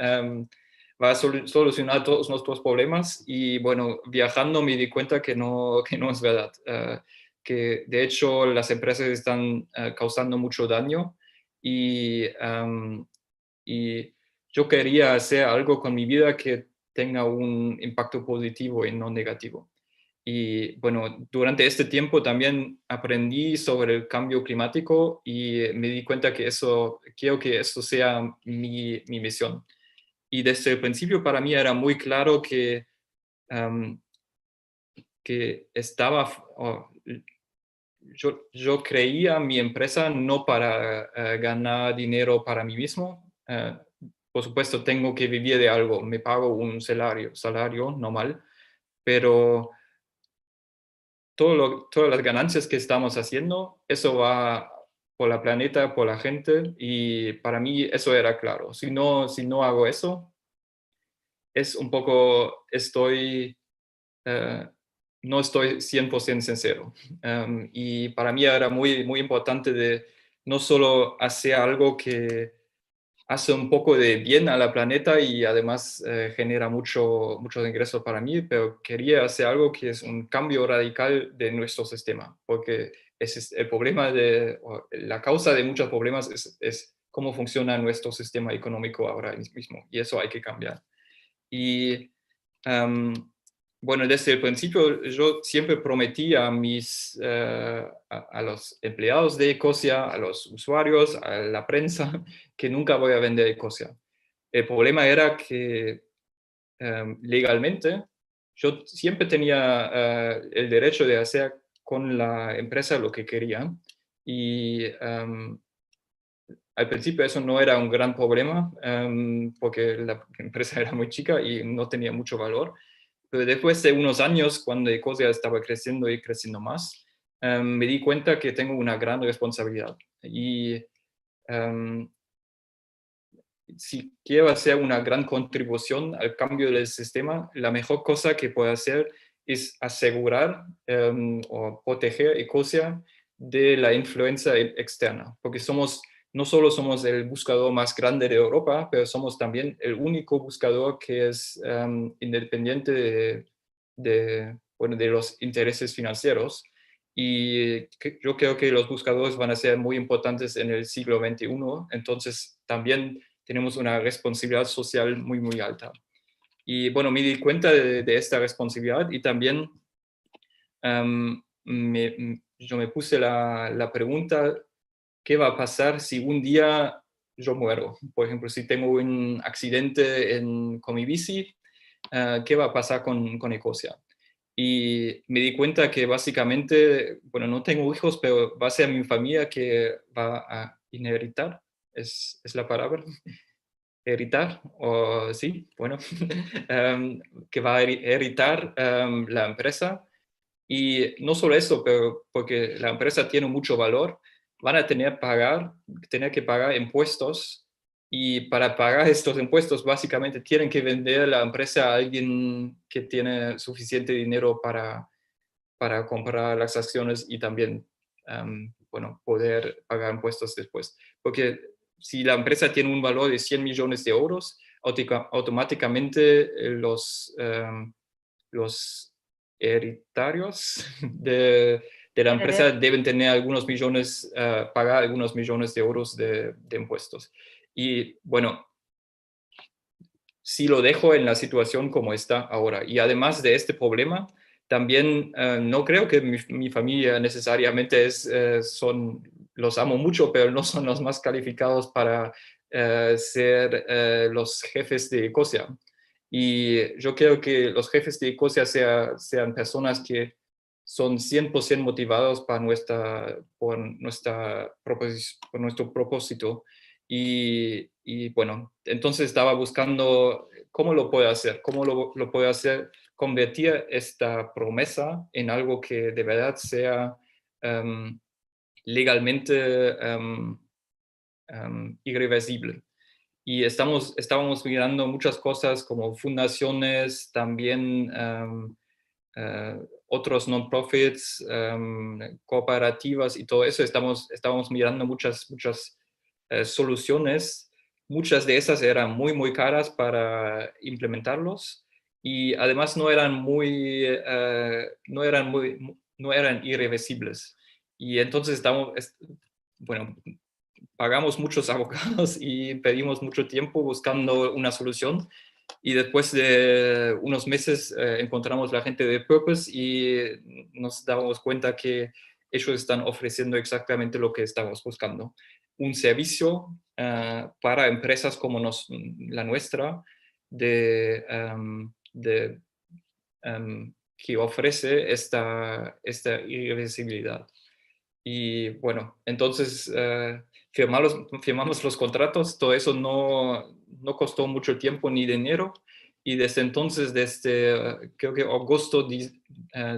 va a solucionar todos nuestros problemas y bueno, viajando me di cuenta que no es verdad. que de hecho las empresas están causando mucho daño y yo quería hacer algo con mi vida que tenga un impacto positivo y no negativo. Y bueno, durante este tiempo también aprendí sobre el cambio climático y me di cuenta que quiero que eso sea mi misión. Y desde el principio para mí era muy claro que yo creía mi empresa no para ganar dinero para mí mismo. Por supuesto, tengo que vivir de algo, me pago un salario normal, pero todas las ganancias que estamos haciendo, eso va por la planeta, por la gente, y para mí eso era claro. Si no hago eso, es un poco, no estoy 100% sincero. Y para mí era muy, muy importante de no solo hacer algo que hace un poco de bien a la planeta y además genera muchos ingresos para mí, pero quería hacer algo que es un cambio radical de nuestro sistema, porque ese es el problema la causa de muchos problemas es cómo funciona nuestro sistema económico ahora mismo, y eso hay que cambiar. Y bueno, desde el principio yo siempre prometí a los empleados de Ecosia, a los usuarios, a la prensa, que nunca voy a vender Ecosia. El problema era que legalmente yo siempre tenía el derecho de hacer con la empresa lo que quería. Y al principio eso no era un gran problema porque la empresa era muy chica y no tenía mucho valor. Pero después de unos años, cuando Ecosia estaba creciendo y creciendo más, me di cuenta que tengo una gran responsabilidad. Y si quiero hacer una gran contribución al cambio del sistema, la mejor cosa que puedo hacer es asegurar o proteger Ecosia de la influencia externa, porque no solo somos el buscador más grande de Europa, pero somos también el único buscador que es independiente de los intereses financieros. Y yo creo que los buscadores van a ser muy importantes en el siglo XXI, entonces también tenemos una responsabilidad social muy, muy alta. Y bueno, me di cuenta de esta responsabilidad y también yo me puse la pregunta, ¿qué va a pasar si un día yo muero? Por ejemplo, si tengo un accidente con mi bici, ¿qué va a pasar con Ecosia? Y me di cuenta que básicamente, bueno, no tengo hijos, pero va a ser mi familia que va a inheritar, es la palabra, heritar, o sí, bueno, que va a heritar la empresa. Y no solo eso, pero porque la empresa tiene mucho valor, van a tener que pagar impuestos, y para pagar estos impuestos básicamente tienen que vender la empresa a alguien que tiene suficiente dinero para comprar las acciones y también bueno, poder pagar impuestos después. Porque si la empresa tiene un valor de 100 millones de euros, automáticamente los hereditarios de la empresa deben tener algunos millones, pagar algunos millones de euros de impuestos. Y bueno, si lo dejo en la situación como está ahora, y además de este problema, también no creo que mi familia necesariamente los amo mucho, pero no son los más calificados para ser los jefes de Ecosia. Y yo creo que los jefes de Ecosia sean personas que son 100% motivados por nuestro propósito. Y bueno, entonces estaba buscando cómo lo puedo hacer, lo puedo hacer, convertir esta promesa en algo que de verdad sea legalmente irreversible. Y estábamos mirando muchas cosas como fundaciones, también otros non-profits, cooperativas y todo eso. Estábamos mirando muchas soluciones. Muchas de esas eran muy, muy caras para implementarlos y además no eran no eran irreversibles. Y entonces bueno, pagamos muchos abogados y pedimos mucho tiempo buscando una solución. Y después de unos meses encontramos la gente de Purpose y nos damos cuenta que ellos están ofreciendo exactamente lo que estamos buscando. Un servicio para empresas como la nuestra que ofrece esta irreversibilidad. Y bueno, entonces firmamos los contratos, todo eso no costó mucho tiempo ni dinero, y desde entonces, desde creo que agosto de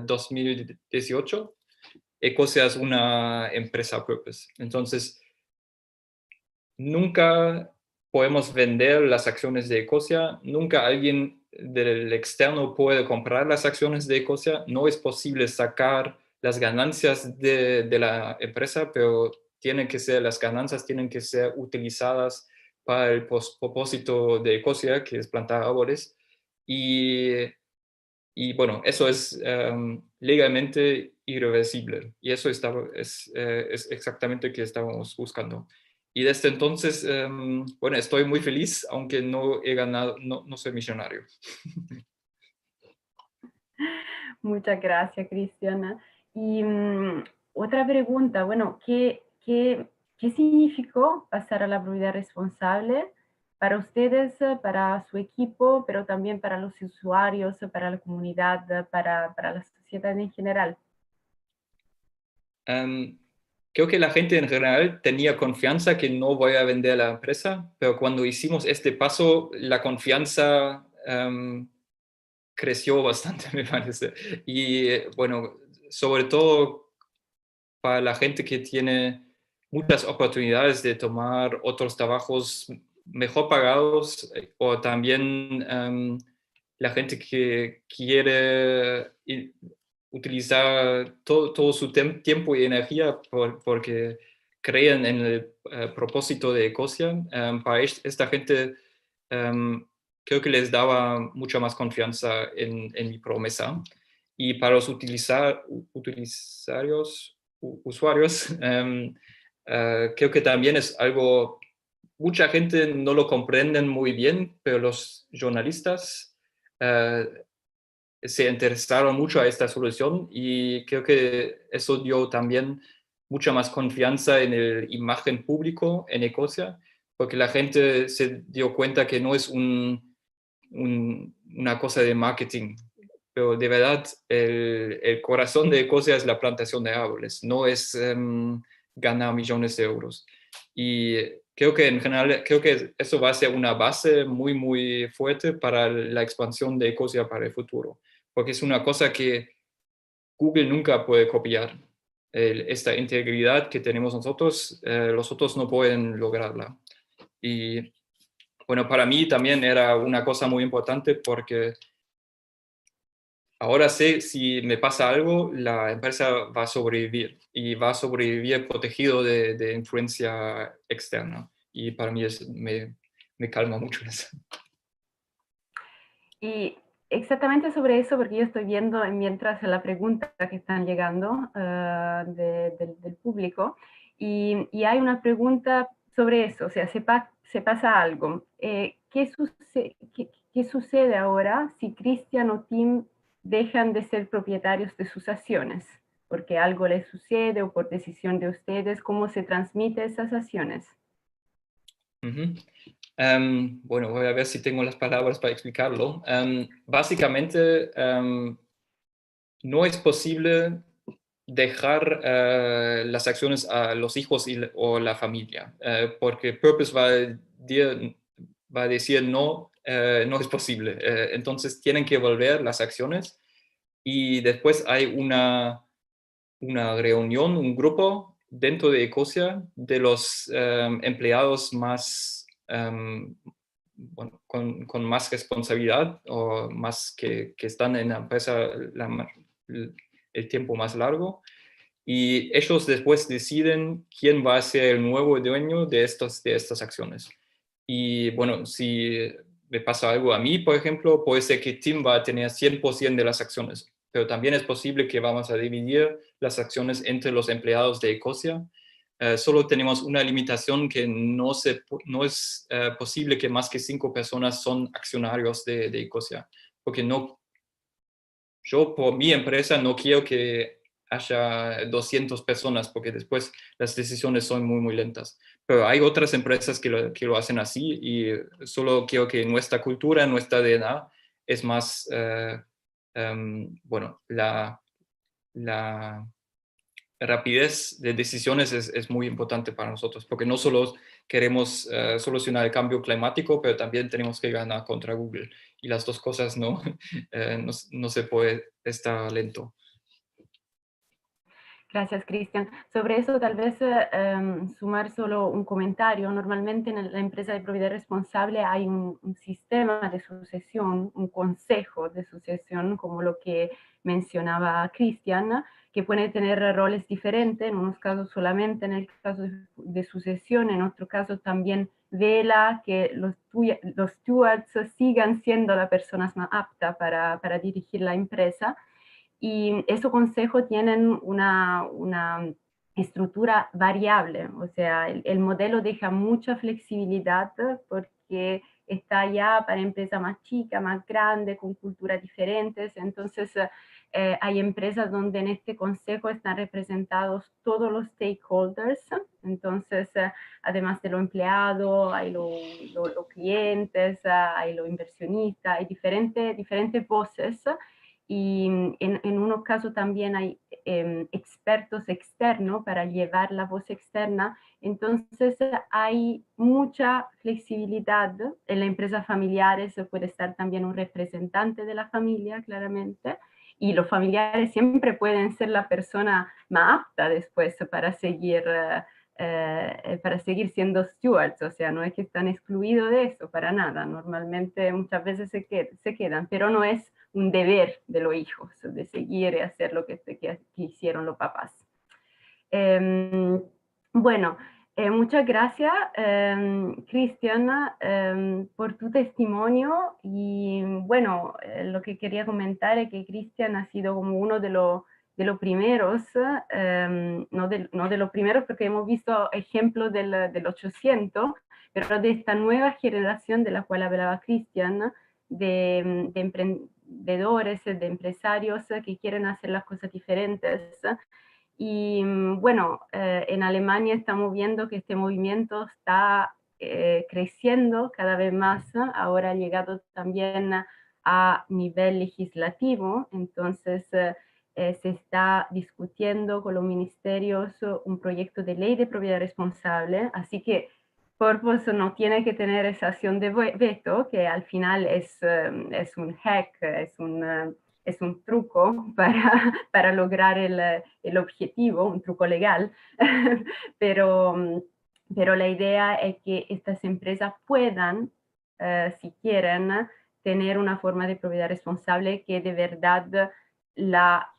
2018, Ecosia es una empresa Purpose. Entonces, nunca podemos vender las acciones de Ecosia, nunca alguien del externo puede comprar las acciones de Ecosia, no es posible sacar las ganancias de la empresa, pero las ganancias tienen que ser utilizadas para el propósito de Ecosia, que es plantar árboles. Y bueno, eso es legalmente irreversible, y eso es exactamente lo que estábamos buscando. Y desde entonces, bueno, estoy muy feliz, aunque no he ganado, no soy millonario. Muchas gracias, Cristiana. Y otra pregunta, bueno, ¿qué significó pasar a la propiedad responsable para ustedes, para su equipo, pero también para los usuarios, para la comunidad, para la sociedad en general? Creo que la gente en general tenía confianza que no voy a vender la empresa, pero cuando hicimos este paso, la confianza creció bastante, me parece. Y bueno, sobre todo para la gente que tiene muchas oportunidades de tomar otros trabajos mejor pagados, o también la gente que quiere utilizar todo su tiempo y energía porque creen en el propósito de Ecosia. Para esta gente creo que les daba mucha más confianza en mi promesa. Y para los usuarios, creo que también es algo, mucha gente no lo comprenden muy bien, pero los jornalistas se interesaron mucho a esta solución, y creo que eso dio también mucha más confianza en la imagen público en Ecosia, porque la gente se dio cuenta que no es una cosa de marketing, pero de verdad el corazón de Ecosia es la plantación de árboles, no es ganar millones de euros. Y creo que en general, creo que eso va a ser una base muy, muy fuerte para la expansión de Ecosia para el futuro, porque es una cosa que Google nunca puede copiar. Esta integridad que tenemos nosotros, los otros no pueden lograrla. Y bueno, para mí también era una cosa muy importante, porque ahora sé, si me pasa algo, la empresa va a sobrevivir, y va a sobrevivir protegido de influencia externa. Y para mí me calma mucho eso. Y exactamente sobre eso, porque yo estoy viendo mientras la pregunta que están llegando del público, y hay una pregunta sobre eso, o sea, se pasa algo. ¿Qué sucede ahora si Cristian o Tim dejan de ser propietarios de sus acciones? Porque algo les sucede o por decisión de ustedes, ¿cómo se transmite esas acciones? Bueno, voy a ver si tengo las palabras para explicarlo. Básicamente, no es posible dejar las acciones a los hijos o la familia, porque Purpose va a decir no, no es posible. Entonces tienen que volver las acciones, y después hay una reunión, un grupo dentro de Ecosia de los empleados más, bueno, con más responsabilidad, o más que están en la empresa el tiempo más largo, y ellos después deciden quién va a ser el nuevo dueño de estas acciones. Y bueno, si me pasa algo a mí, por ejemplo, puede ser que Tim va a tener 100% de las acciones, pero también es posible que vamos a dividir las acciones entre los empleados de Ecosia. Solo tenemos una limitación que no es posible que más que 5 personas son accionarios de Ecosia, porque yo por mi empresa no quiero que haya 200 personas, porque después las decisiones son muy, muy lentas. Pero hay otras empresas que lo hacen así, y solo quiero que nuestra cultura, nuestra DNA, es más, bueno, la rapidez de decisiones es muy importante para nosotros, porque no solo queremos solucionar el cambio climático, pero también tenemos que ganar contra Google. Y las dos cosas no se puede estar lento. Gracias, Cristian. Sobre eso, tal vez sumar solo un comentario. Normalmente en la empresa de propiedad responsable hay un sistema de sucesión, un consejo de sucesión, como lo que mencionaba Cristian, que puede tener roles diferentes, en unos casos solamente en el caso de sucesión, en otro caso también vela que los stewards sigan siendo las personas más aptas para dirigir la empresa. Y esos consejos tienen una estructura variable, o sea, el modelo deja mucha flexibilidad porque está ya para empresas más chicas, más grandes, con culturas diferentes. Entonces, hay empresas donde en este consejo están representados todos los stakeholders. Entonces, además de los empleados, hay los clientes, hay los inversionistas, hay diferentes voces. Y en unos casos también hay expertos externos para llevar la voz externa. Entonces hay mucha flexibilidad. En las empresas familiares puede estar también un representante de la familia, claramente, y los familiares siempre pueden ser la persona más apta después para seguir siendo stewards, o sea, no es que están excluidos de eso, para nada. Normalmente muchas veces se quedan, pero no es un deber de los hijos de seguir y hacer lo que hicieron los papás. Bueno, muchas gracias, Cristian, por tu testimonio. Y bueno, lo que quería comentar es que Cristian ha sido como uno de los primeros, no de los primeros porque hemos visto ejemplos del 800, pero de esta nueva generación de la cual hablaba Cristian, de emprendedores, de empresarios que quieren hacer las cosas diferentes. Y bueno, en Alemania estamos viendo que este movimiento está creciendo cada vez más. Ahora ha llegado también a nivel legislativo. Entonces, se está discutiendo con los ministerios un proyecto de ley de propiedad responsable. Así que Purpose no tiene que tener esa acción de veto, que al final es un hack, es un truco para lograr el objetivo, un truco legal, pero la idea es que estas empresas puedan, si quieren, tener una forma de propiedad responsable que de verdad la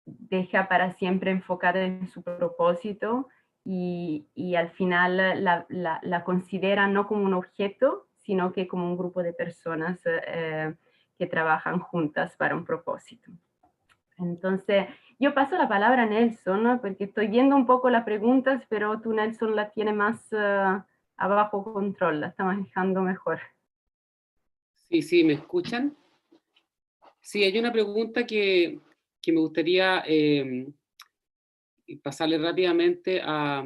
deja para siempre enfocada en su propósito y al final la considera no como un objeto, sino que como un grupo de personas que trabajan juntas para un propósito. Entonces, yo paso la palabra a Nelson, ¿no? Porque estoy viendo un poco las preguntas, pero tú, Nelson, la tienes más abajo control, la está manejando mejor. Sí, ¿me escuchan? Sí, hay una pregunta que me gustaría pasarle rápidamente a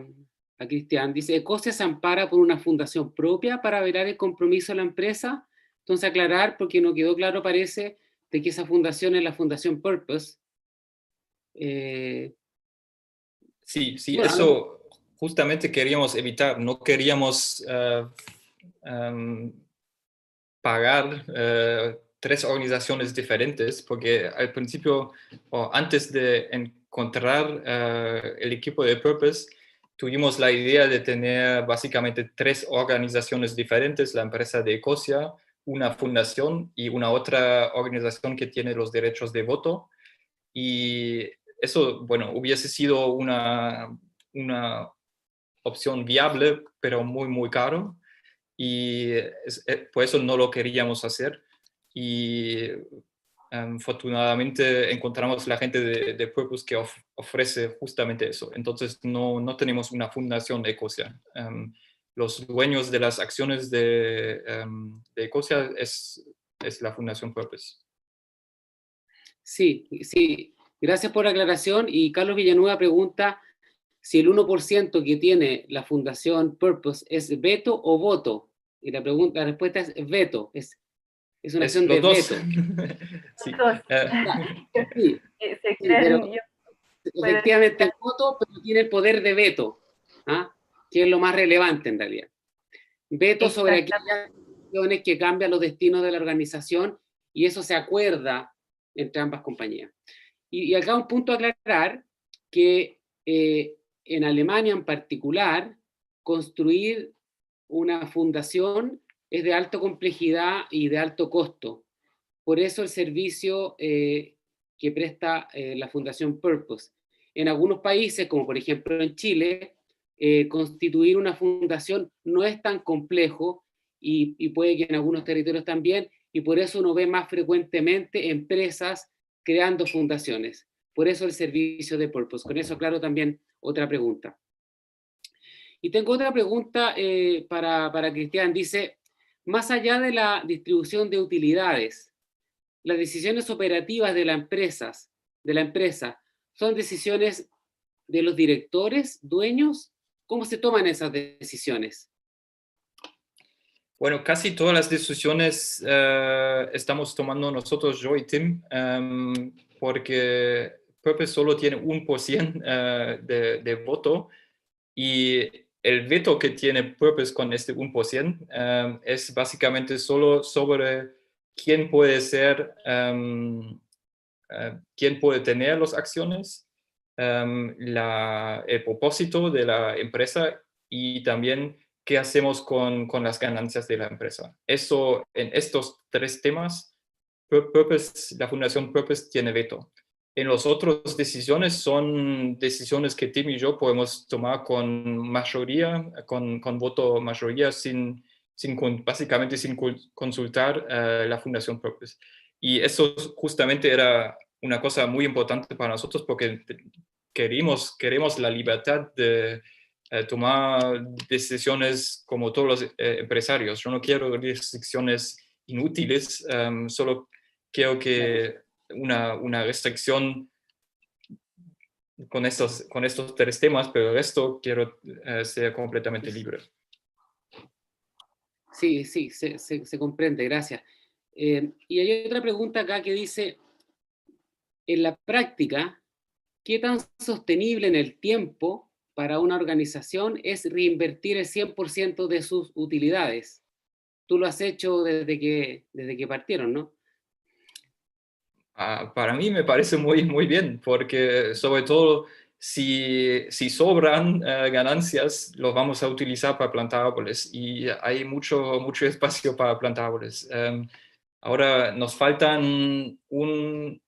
Cristian. Dice, ¿Ecosia se ampara por una fundación propia para velar el compromiso de la empresa? Entonces aclarar, porque no quedó claro, parece, de que esa fundación es la Fundación Purpose. Sí, Bueno, eso justamente queríamos evitar. No queríamos pagar 3 organizaciones diferentes, porque al principio, o antes de encontrar el equipo de Purpose, tuvimos la idea de tener básicamente 3 organizaciones diferentes: la empresa de Ecosia, una fundación y una otra organización que tiene los derechos de voto. Y eso, bueno, hubiese sido una opción viable, pero muy, muy caro. Y por eso no lo queríamos hacer. Y afortunadamente encontramos la gente de Purpose que ofrece justamente eso. Entonces no tenemos una fundación de Ecosia. Los dueños de las acciones de Ecosia es la Fundación Purpose. Sí, sí. Gracias por la aclaración. Y Carlos Villanueva pregunta si el 1% que tiene la Fundación Purpose es veto o voto. Y la respuesta es veto. Es una acción de los dos. veto. Sí. Sí, Se sí, pero creen, efectivamente el voto, pero tiene el poder de veto, ¿ah? Que es lo más relevante en realidad. Veto sobre aquellas acciones que cambian los destinos de la organización, y eso se acuerda entre ambas compañías. Y acá un punto a aclarar, que en Alemania en particular, construir una fundación es de alta complejidad y de alto costo. Por eso el servicio que presta la Fundación Purpose. En algunos países, como por ejemplo en Chile, constituir una fundación no es tan complejo y puede que en algunos territorios también, y por eso uno ve más frecuentemente empresas creando fundaciones. Por eso el servicio de Purpose. Con eso aclaro también otra pregunta. Y tengo otra pregunta para Cristian. Dice, más allá de la distribución de utilidades, las decisiones operativas de la empresa, son decisiones de los directores, dueños. ¿Cómo se toman esas decisiones? Bueno, casi todas las decisiones estamos tomando nosotros, yo y Tim, porque Purpose solo tiene 1% de voto, y el veto que tiene Purpose con este 1% es básicamente solo sobre quién puede ser, quién puede tener las acciones, el propósito de la empresa y también qué hacemos con las ganancias de la empresa. Eso, en estos 3 temas, Purpose, la Fundación Purpose tiene veto. En las otras decisiones son decisiones que Tim y yo podemos tomar con mayoría, con voto mayoría, básicamente sin consultar la Fundación Purpose. Y eso justamente era una cosa muy importante para nosotros, porque queremos la libertad de tomar decisiones como todos los empresarios. Yo no quiero restricciones inútiles, solo quiero que una restricción con estos 3 temas, pero el resto quiero ser completamente libre. Sí, sí, se comprende, gracias. Y hay otra pregunta acá que dice, en la práctica, ¿qué tan sostenible en el tiempo para una organización es reinvertir el 100% de sus utilidades? Tú lo has hecho desde que partieron, ¿no? Para mí me parece muy bien, porque sobre todo si sobran ganancias, los vamos a utilizar para plantar árboles, y hay mucho espacio para plantar árboles. Ahora nos faltan 1.000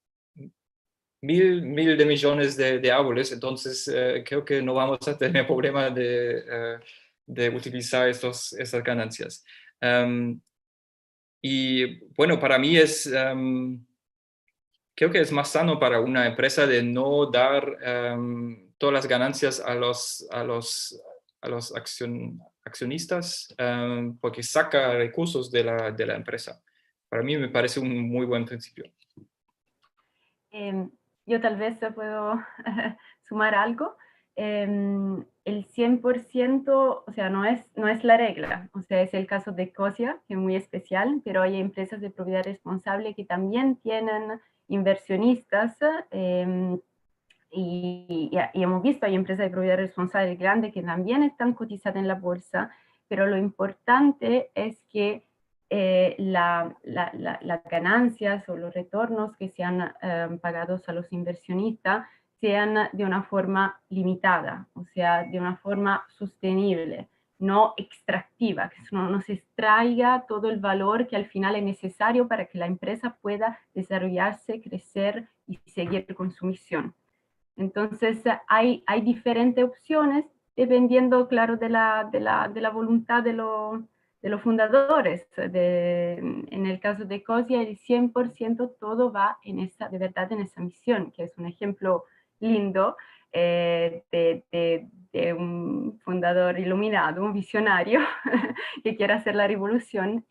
de millones de árboles, entonces creo que no vamos a tener problema de utilizar esas ganancias. Y bueno, para mí creo que es más sano para una empresa de no dar todas las ganancias a los accionistas, porque saca recursos de la empresa. Para mí me parece un muy buen principio. Yo tal vez puedo sumar algo. El 100%, o sea, no es la regla. O sea, es el caso de Ecosia, que es muy especial, pero hay empresas de propiedad responsable que también tienen inversionistas, y hemos visto, hay empresas de propiedad responsable grande que también están cotizadas en la bolsa, pero lo importante es que las ganancias o los retornos que sean pagados a los inversionistas sean de una forma limitada, o sea, de una forma sostenible, no extractiva, que no se extraiga todo el valor que al final es necesario para que la empresa pueda desarrollarse, crecer y seguir con su misión. Entonces, hay diferentes opciones dependiendo, claro, de la voluntad de los fundadores. En el caso de COSIA, el 100% todo va de verdad en esa misión, que es un ejemplo lindo de un fundador iluminado, un visionario que quiere hacer la revolución,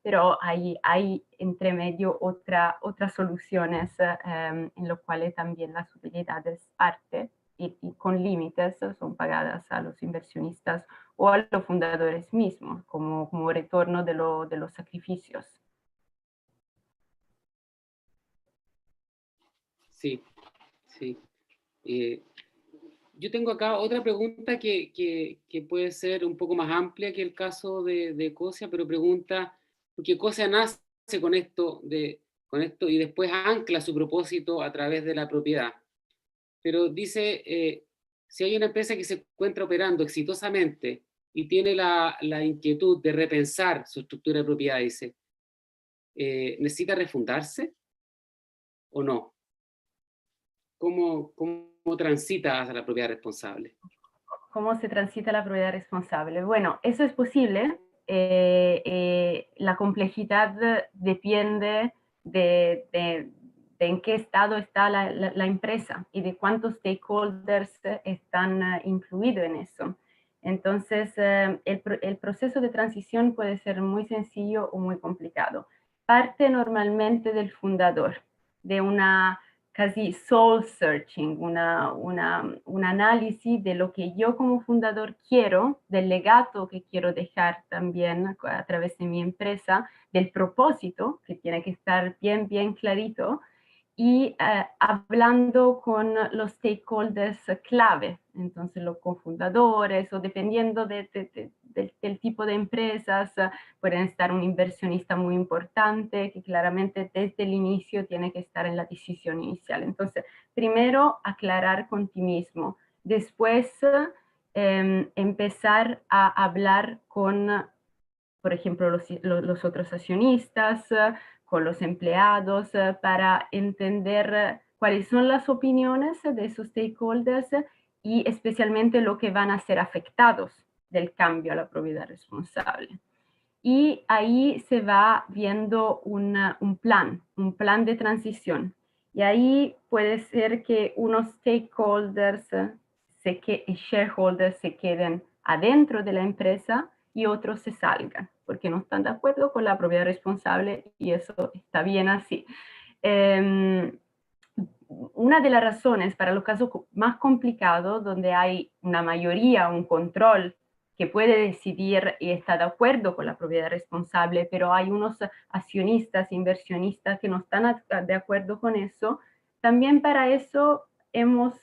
pero hay entre medio otras soluciones en lo cuales también las utilidades parte y con límites son pagadas a los inversionistas o a los fundadores mismos como retorno de los sacrificios. Sí, sí. Yo tengo acá otra pregunta que puede ser un poco más amplia que el caso de COSIA, pero pregunta, porque COSIA nace con esto y después ancla su propósito a través de la propiedad. Pero dice, si hay una empresa que se encuentra operando exitosamente y tiene la inquietud de repensar su estructura de propiedad, dice, ¿necesita refundarse o no? ¿Cómo transita hacia la propiedad responsable? ¿Cómo se transita la propiedad responsable? Bueno, eso es posible. La complejidad depende de en qué estado está la empresa y de cuántos stakeholders están incluidos en eso. Entonces, el proceso de transición puede ser muy sencillo o muy complicado. Parte normalmente del fundador, de una casi soul searching, un análisis de lo que yo como fundador quiero, del legado que quiero dejar también a través de mi empresa, del propósito que tiene que estar bien clarito, y hablando con los stakeholders clave, entonces los cofundadores o dependiendo del tipo de empresas, pueden estar un inversionista muy importante que claramente desde el inicio tiene que estar en la decisión inicial. Entonces, primero aclarar con ti mismo, después empezar a hablar con, por ejemplo, los otros accionistas, con los empleados, para entender cuáles son las opiniones de esos stakeholders y especialmente lo que van a ser afectados del cambio a la propiedad responsable. Y ahí se va viendo un plan de transición. Y ahí puede ser que unos stakeholders, shareholders se queden adentro de la empresa y otros se salgan, porque no están de acuerdo con la propiedad responsable y eso está bien así. Una de las razones para los casos más complicados, donde hay una mayoría, un control que puede decidir y está de acuerdo con la propiedad responsable, pero hay unos accionistas, inversionistas que no están de acuerdo con eso, también para eso hemos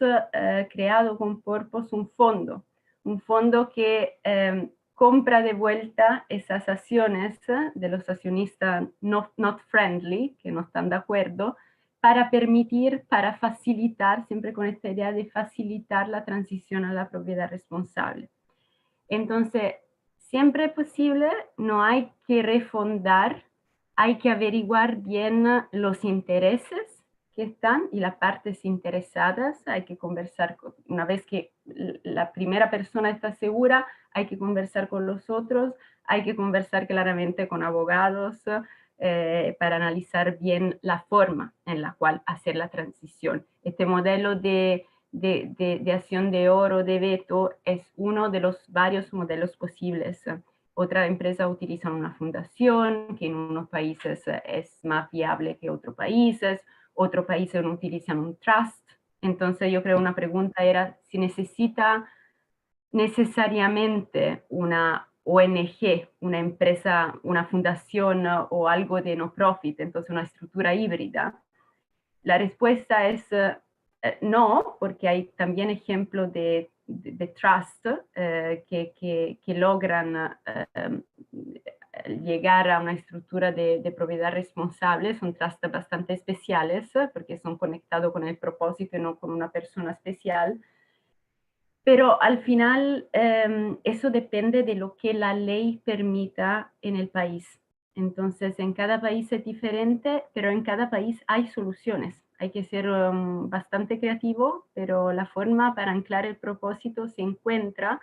creado con Purpose un fondo que compra de vuelta esas acciones de los accionistas not friendly, que no están de acuerdo, para permitir, para facilitar, siempre con esta idea de facilitar la transición a la propiedad responsable. Entonces, siempre es posible, no hay que refondar, hay que averiguar bien los intereses que están y las partes interesadas, hay que conversar, una vez que la primera persona está segura, hay que conversar con los otros, hay que conversar claramente con abogados para analizar bien la forma en la cual hacer la transición. Este modelo de acción de oro, de veto, es uno de los varios modelos posibles. Otra empresa utiliza una fundación, que en unos países es más viable que otros países no utilizan un trust. Entonces yo creo una pregunta era si necesita necesariamente una ONG, una empresa, una fundación o algo de no profit, entonces una estructura híbrida. La respuesta es no, porque hay también ejemplos de trust que logran llegar a una estructura de propiedad responsable. Son trusts bastante especiales porque son conectados con el propósito y no con una persona especial. Pero al final eso depende de lo que la ley permita en el país. Entonces, en cada país es diferente, pero en cada país hay soluciones. Hay que ser bastante creativo, pero la forma para anclar el propósito se encuentra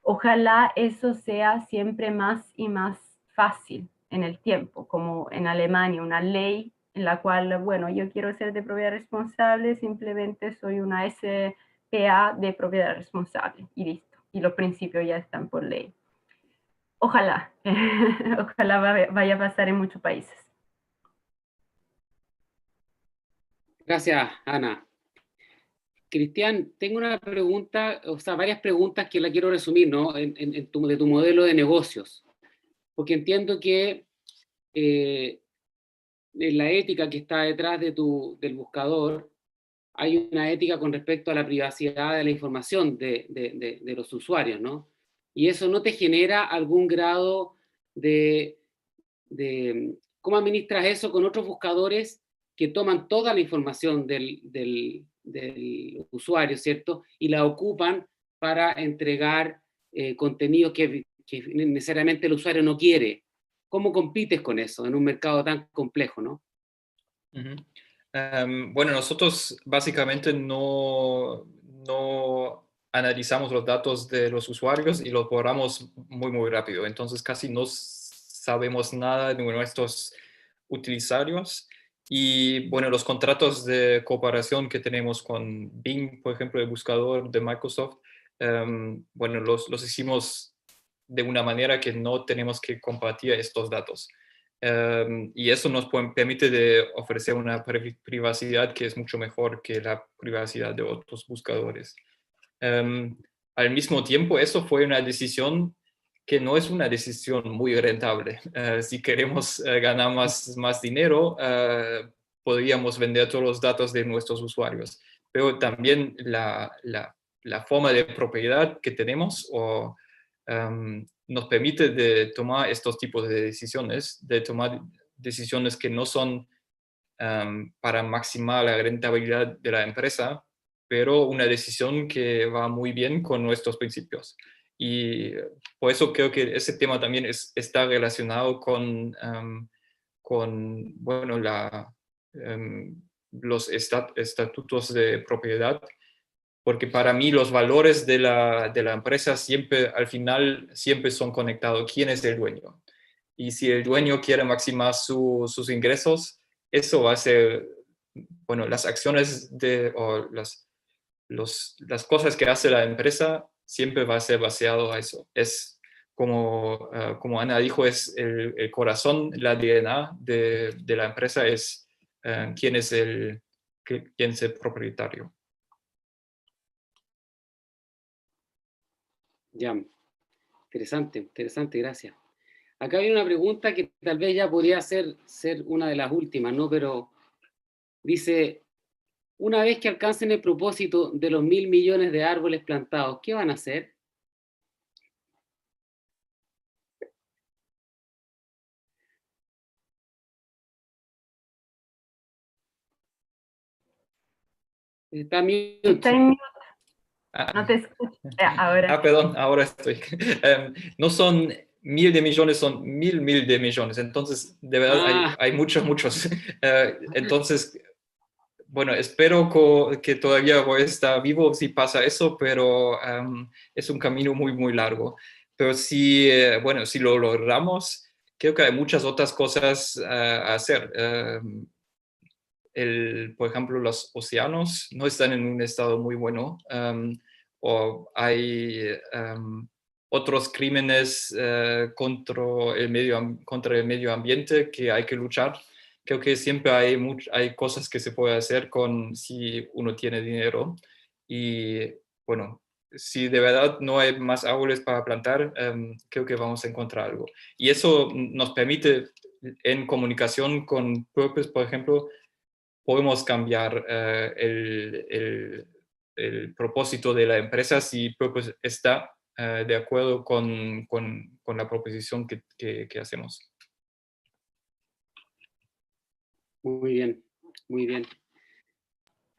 Ojalá eso sea siempre más y más fácil en el tiempo, como en Alemania, una ley en la cual, bueno, yo quiero ser de propiedad responsable, simplemente soy una SPA de propiedad responsable y listo. Y los principios ya están por ley. Ojalá, ojalá vaya a pasar en muchos países. Gracias, Ana. Cristian, tengo una pregunta, o sea, varias preguntas que la quiero resumir, ¿no? De tu modelo de negocios. Porque entiendo que en la ética que está detrás del buscador, hay una ética con respecto a la privacidad de la información de los usuarios, ¿no? Y eso no te genera algún grado de cómo administras eso con otros buscadores que toman toda la información del usuario, ¿cierto? Y la ocupan para entregar contenidos que necesariamente el usuario no quiere. ¿Cómo compites con eso en un mercado tan complejo, no? Uh-huh. Bueno, nosotros básicamente no analizamos los datos de los usuarios y los borramos muy rápido. Entonces casi no sabemos nada de nuestros usuarios. Y bueno, los contratos de cooperación que tenemos con Bing, por ejemplo, el buscador de Microsoft, bueno, los hicimos de una manera que no tenemos que compartir estos datos. Y eso nos permite de ofrecer una privacidad que es mucho mejor que la privacidad de otros buscadores. Al mismo tiempo, eso fue una decisión que no es una decisión muy rentable. Si queremos ganar más dinero, podríamos vender todos los datos de nuestros usuarios. Pero también la forma de propiedad que tenemos nos permite de tomar estos tipos de decisiones, de tomar decisiones que no son para maximizar la rentabilidad de la empresa, pero una decisión que va muy bien con nuestros principios. Y por eso creo que ese tema también está relacionado con bueno, los estatutos de propiedad, porque para mí los valores de la empresa siempre, al final, siempre son conectados. ¿Quién es el dueño? Y si el dueño quiere maximizar sus ingresos, eso va a ser, bueno, las acciones o las cosas que hace la empresa siempre va a ser basado a eso. Es como Ana dijo, es el corazón, la DNA de la empresa es quién es quién es el propietario. Ya, interesante, gracias. Acá hay una pregunta que tal vez ya podría ser una de las últimas, ¿no? Pero dice, una vez que alcancen el propósito de los 1.000 millones de árboles plantados, ¿qué van a hacer? Está mute. Está en mute. No te escucho. Ahora. Perdón, ahora estoy. No son 1.000 de millones, son 1.000 de millones. Entonces, de verdad, hay muchos. Entonces, bueno, espero que todavía voy a estar vivo si pasa eso, pero es un camino muy largo. Pero si, bueno, si lo logramos, creo que hay muchas otras cosas a hacer. Por ejemplo, los océanos no están en un estado muy bueno, o hay otros crímenes contra el medio ambiente que hay que luchar. Creo que siempre hay cosas que se puede hacer si uno tiene dinero. Y bueno, si de verdad no hay más árboles para plantar, creo que vamos a encontrar algo. Y eso nos permite, en comunicación con Purpose, por ejemplo, podemos cambiar el propósito de la empresa si Purpose está de acuerdo con la proposición que hacemos. Muy bien, muy bien.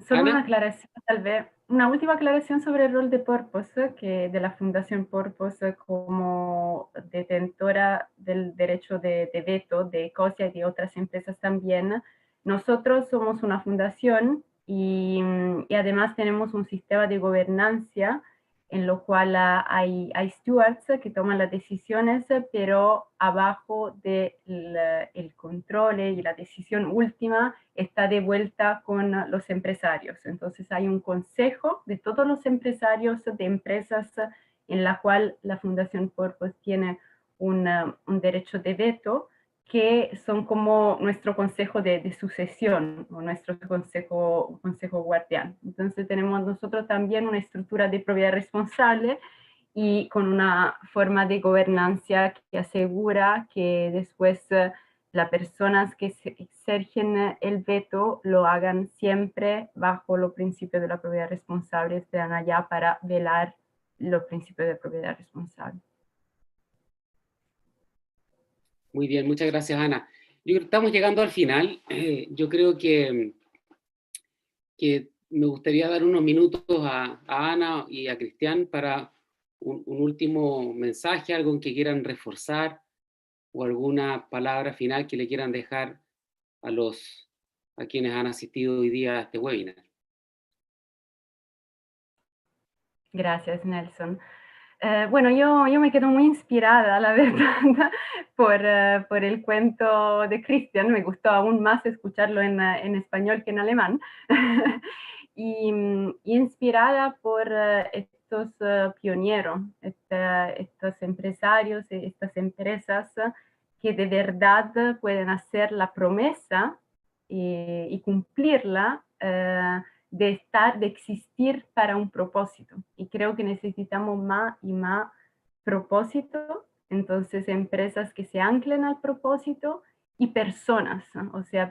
Solo Ana. una aclaración, tal vez, una última aclaración sobre el rol de Purpose, que de la Fundación Purpose como detentora del derecho de veto de COSIA y de otras empresas también. Nosotros somos una fundación y además tenemos un sistema de gobernanza en lo cual hay stewards que toman las decisiones, pero abajo del el control y la decisión última está de vuelta con los empresarios. Entonces hay un consejo de todos los empresarios de empresas en la cual la Fundación Purpose tiene un derecho de veto, que son como nuestro consejo de sucesión o nuestro consejo guardián. Entonces tenemos nosotros también una estructura de propiedad responsable y con una forma de gobernanza que asegura que después las personas que exergen el veto lo hagan siempre bajo los principios de la propiedad responsable, estén allá para velar los principios de propiedad responsable. Muy bien, muchas gracias, Ana. Yo creo que estamos llegando al final. Yo creo que me gustaría dar unos minutos a Ana y a Cristian para un último mensaje, algo en que quieran reforzar o alguna palabra final que le quieran dejar a quienes han asistido hoy día a este webinar. Gracias, Nelson. Bueno, yo me quedo muy inspirada, la verdad, por el cuento de Christian. Me gustó aún más escucharlo en español que en alemán. y inspirada por estos pioneros, estos empresarios, estas empresas que de verdad pueden hacer la promesa y cumplirla. De existir para un propósito. Y creo que necesitamos más y más propósito, entonces empresas que se anclen al propósito y personas, ¿no? O sea,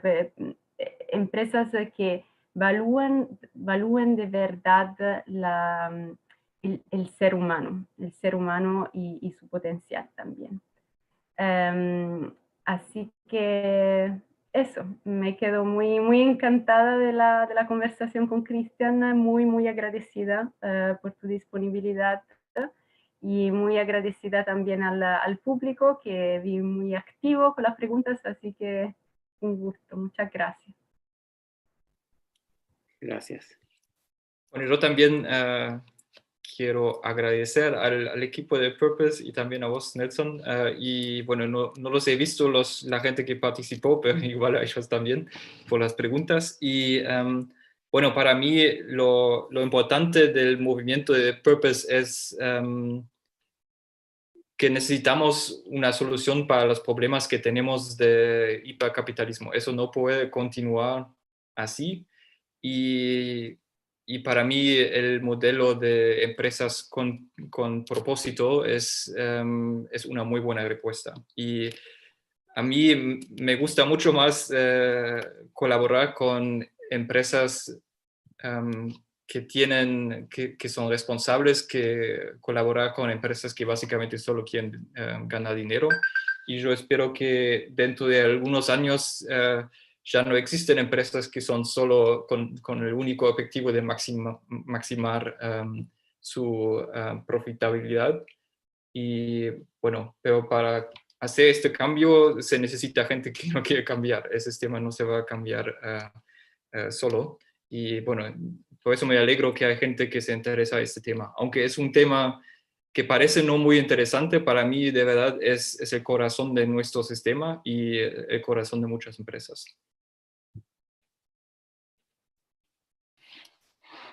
empresas que evalúen de verdad el ser humano y su potencial también. Así que eso, me quedo muy encantada de la conversación con Cristian, muy agradecida por tu disponibilidad y muy agradecida también al público que vi muy activo con las preguntas, así que un gusto, muchas gracias. Gracias. Bueno, yo también quiero agradecer al equipo de Purpose y también a vos, Nelson. Y bueno, no los he visto la gente que participó, pero igual a ellos también por las preguntas. Y bueno, para mí lo importante del movimiento de Purpose es que necesitamos una solución para los problemas que tenemos de hipercapitalismo. Eso no puede continuar así. Y para mí el modelo de empresas con propósito es una muy buena respuesta. Y a mí me gusta mucho más colaborar con empresas que son responsables, que colaborar con empresas que básicamente solo quieren ganar dinero. Y yo espero que dentro de algunos años ya no existen empresas que son solo con el único objetivo de maximar su profitabilidad. Y bueno, pero para hacer este cambio se necesita gente que no quiere cambiar. Ese sistema no se va a cambiar solo. Y bueno, por eso me alegro que hay gente que se interesa en este tema. Aunque es un tema que parece no muy interesante, para mí de verdad es el corazón de nuestro sistema y el corazón de muchas empresas.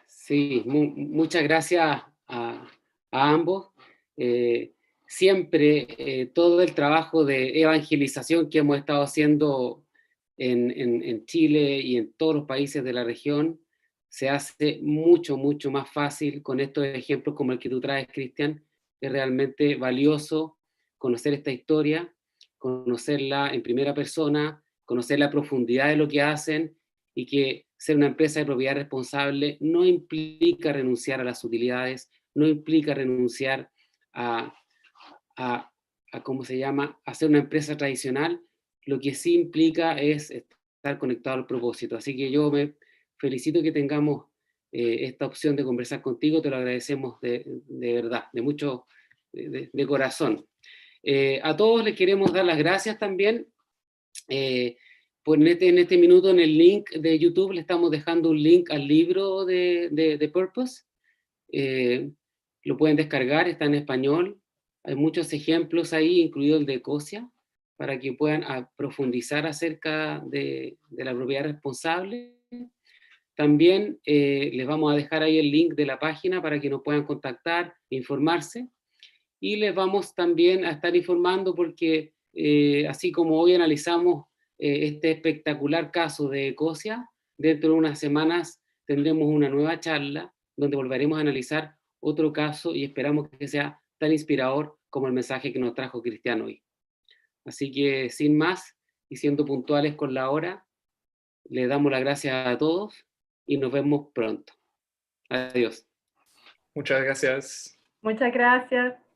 Sí, muchas gracias a ambos. Siempre todo el trabajo de evangelización que hemos estado haciendo en Chile y en todos los países de la región se hace mucho más fácil con estos ejemplos como el que tú traes, Cristian. Es realmente valioso conocer esta historia, conocerla en primera persona, conocer la profundidad de lo que hacen y que ser una empresa de propiedad responsable no implica renunciar a las utilidades, no implica renunciar a ¿cómo se llama?, a ser una empresa tradicional. Lo que sí implica es estar conectado al propósito. Así que yo me felicito que tengamos esta opción de conversar contigo, te lo agradecemos de verdad, de mucho, de corazón. A todos les queremos dar las gracias también. Pues en este minuto en el link de YouTube le estamos dejando un link al libro de Purpose. lo pueden descargar, está en español. Hay muchos ejemplos ahí, incluido el de Ecosia, para que puedan profundizar acerca de la propiedad responsable. También les vamos a dejar ahí el link de la página para que nos puedan contactar, informarse. Y les vamos también a estar informando porque así como hoy analizamos este espectacular caso de Ecosia, dentro de unas semanas tendremos una nueva charla donde volveremos a analizar otro caso y esperamos que sea tan inspirador como el mensaje que nos trajo Cristian hoy. Así que sin más y siendo puntuales con la hora, les damos las gracias a todos y nos vemos pronto. Adiós. Muchas gracias. Muchas gracias.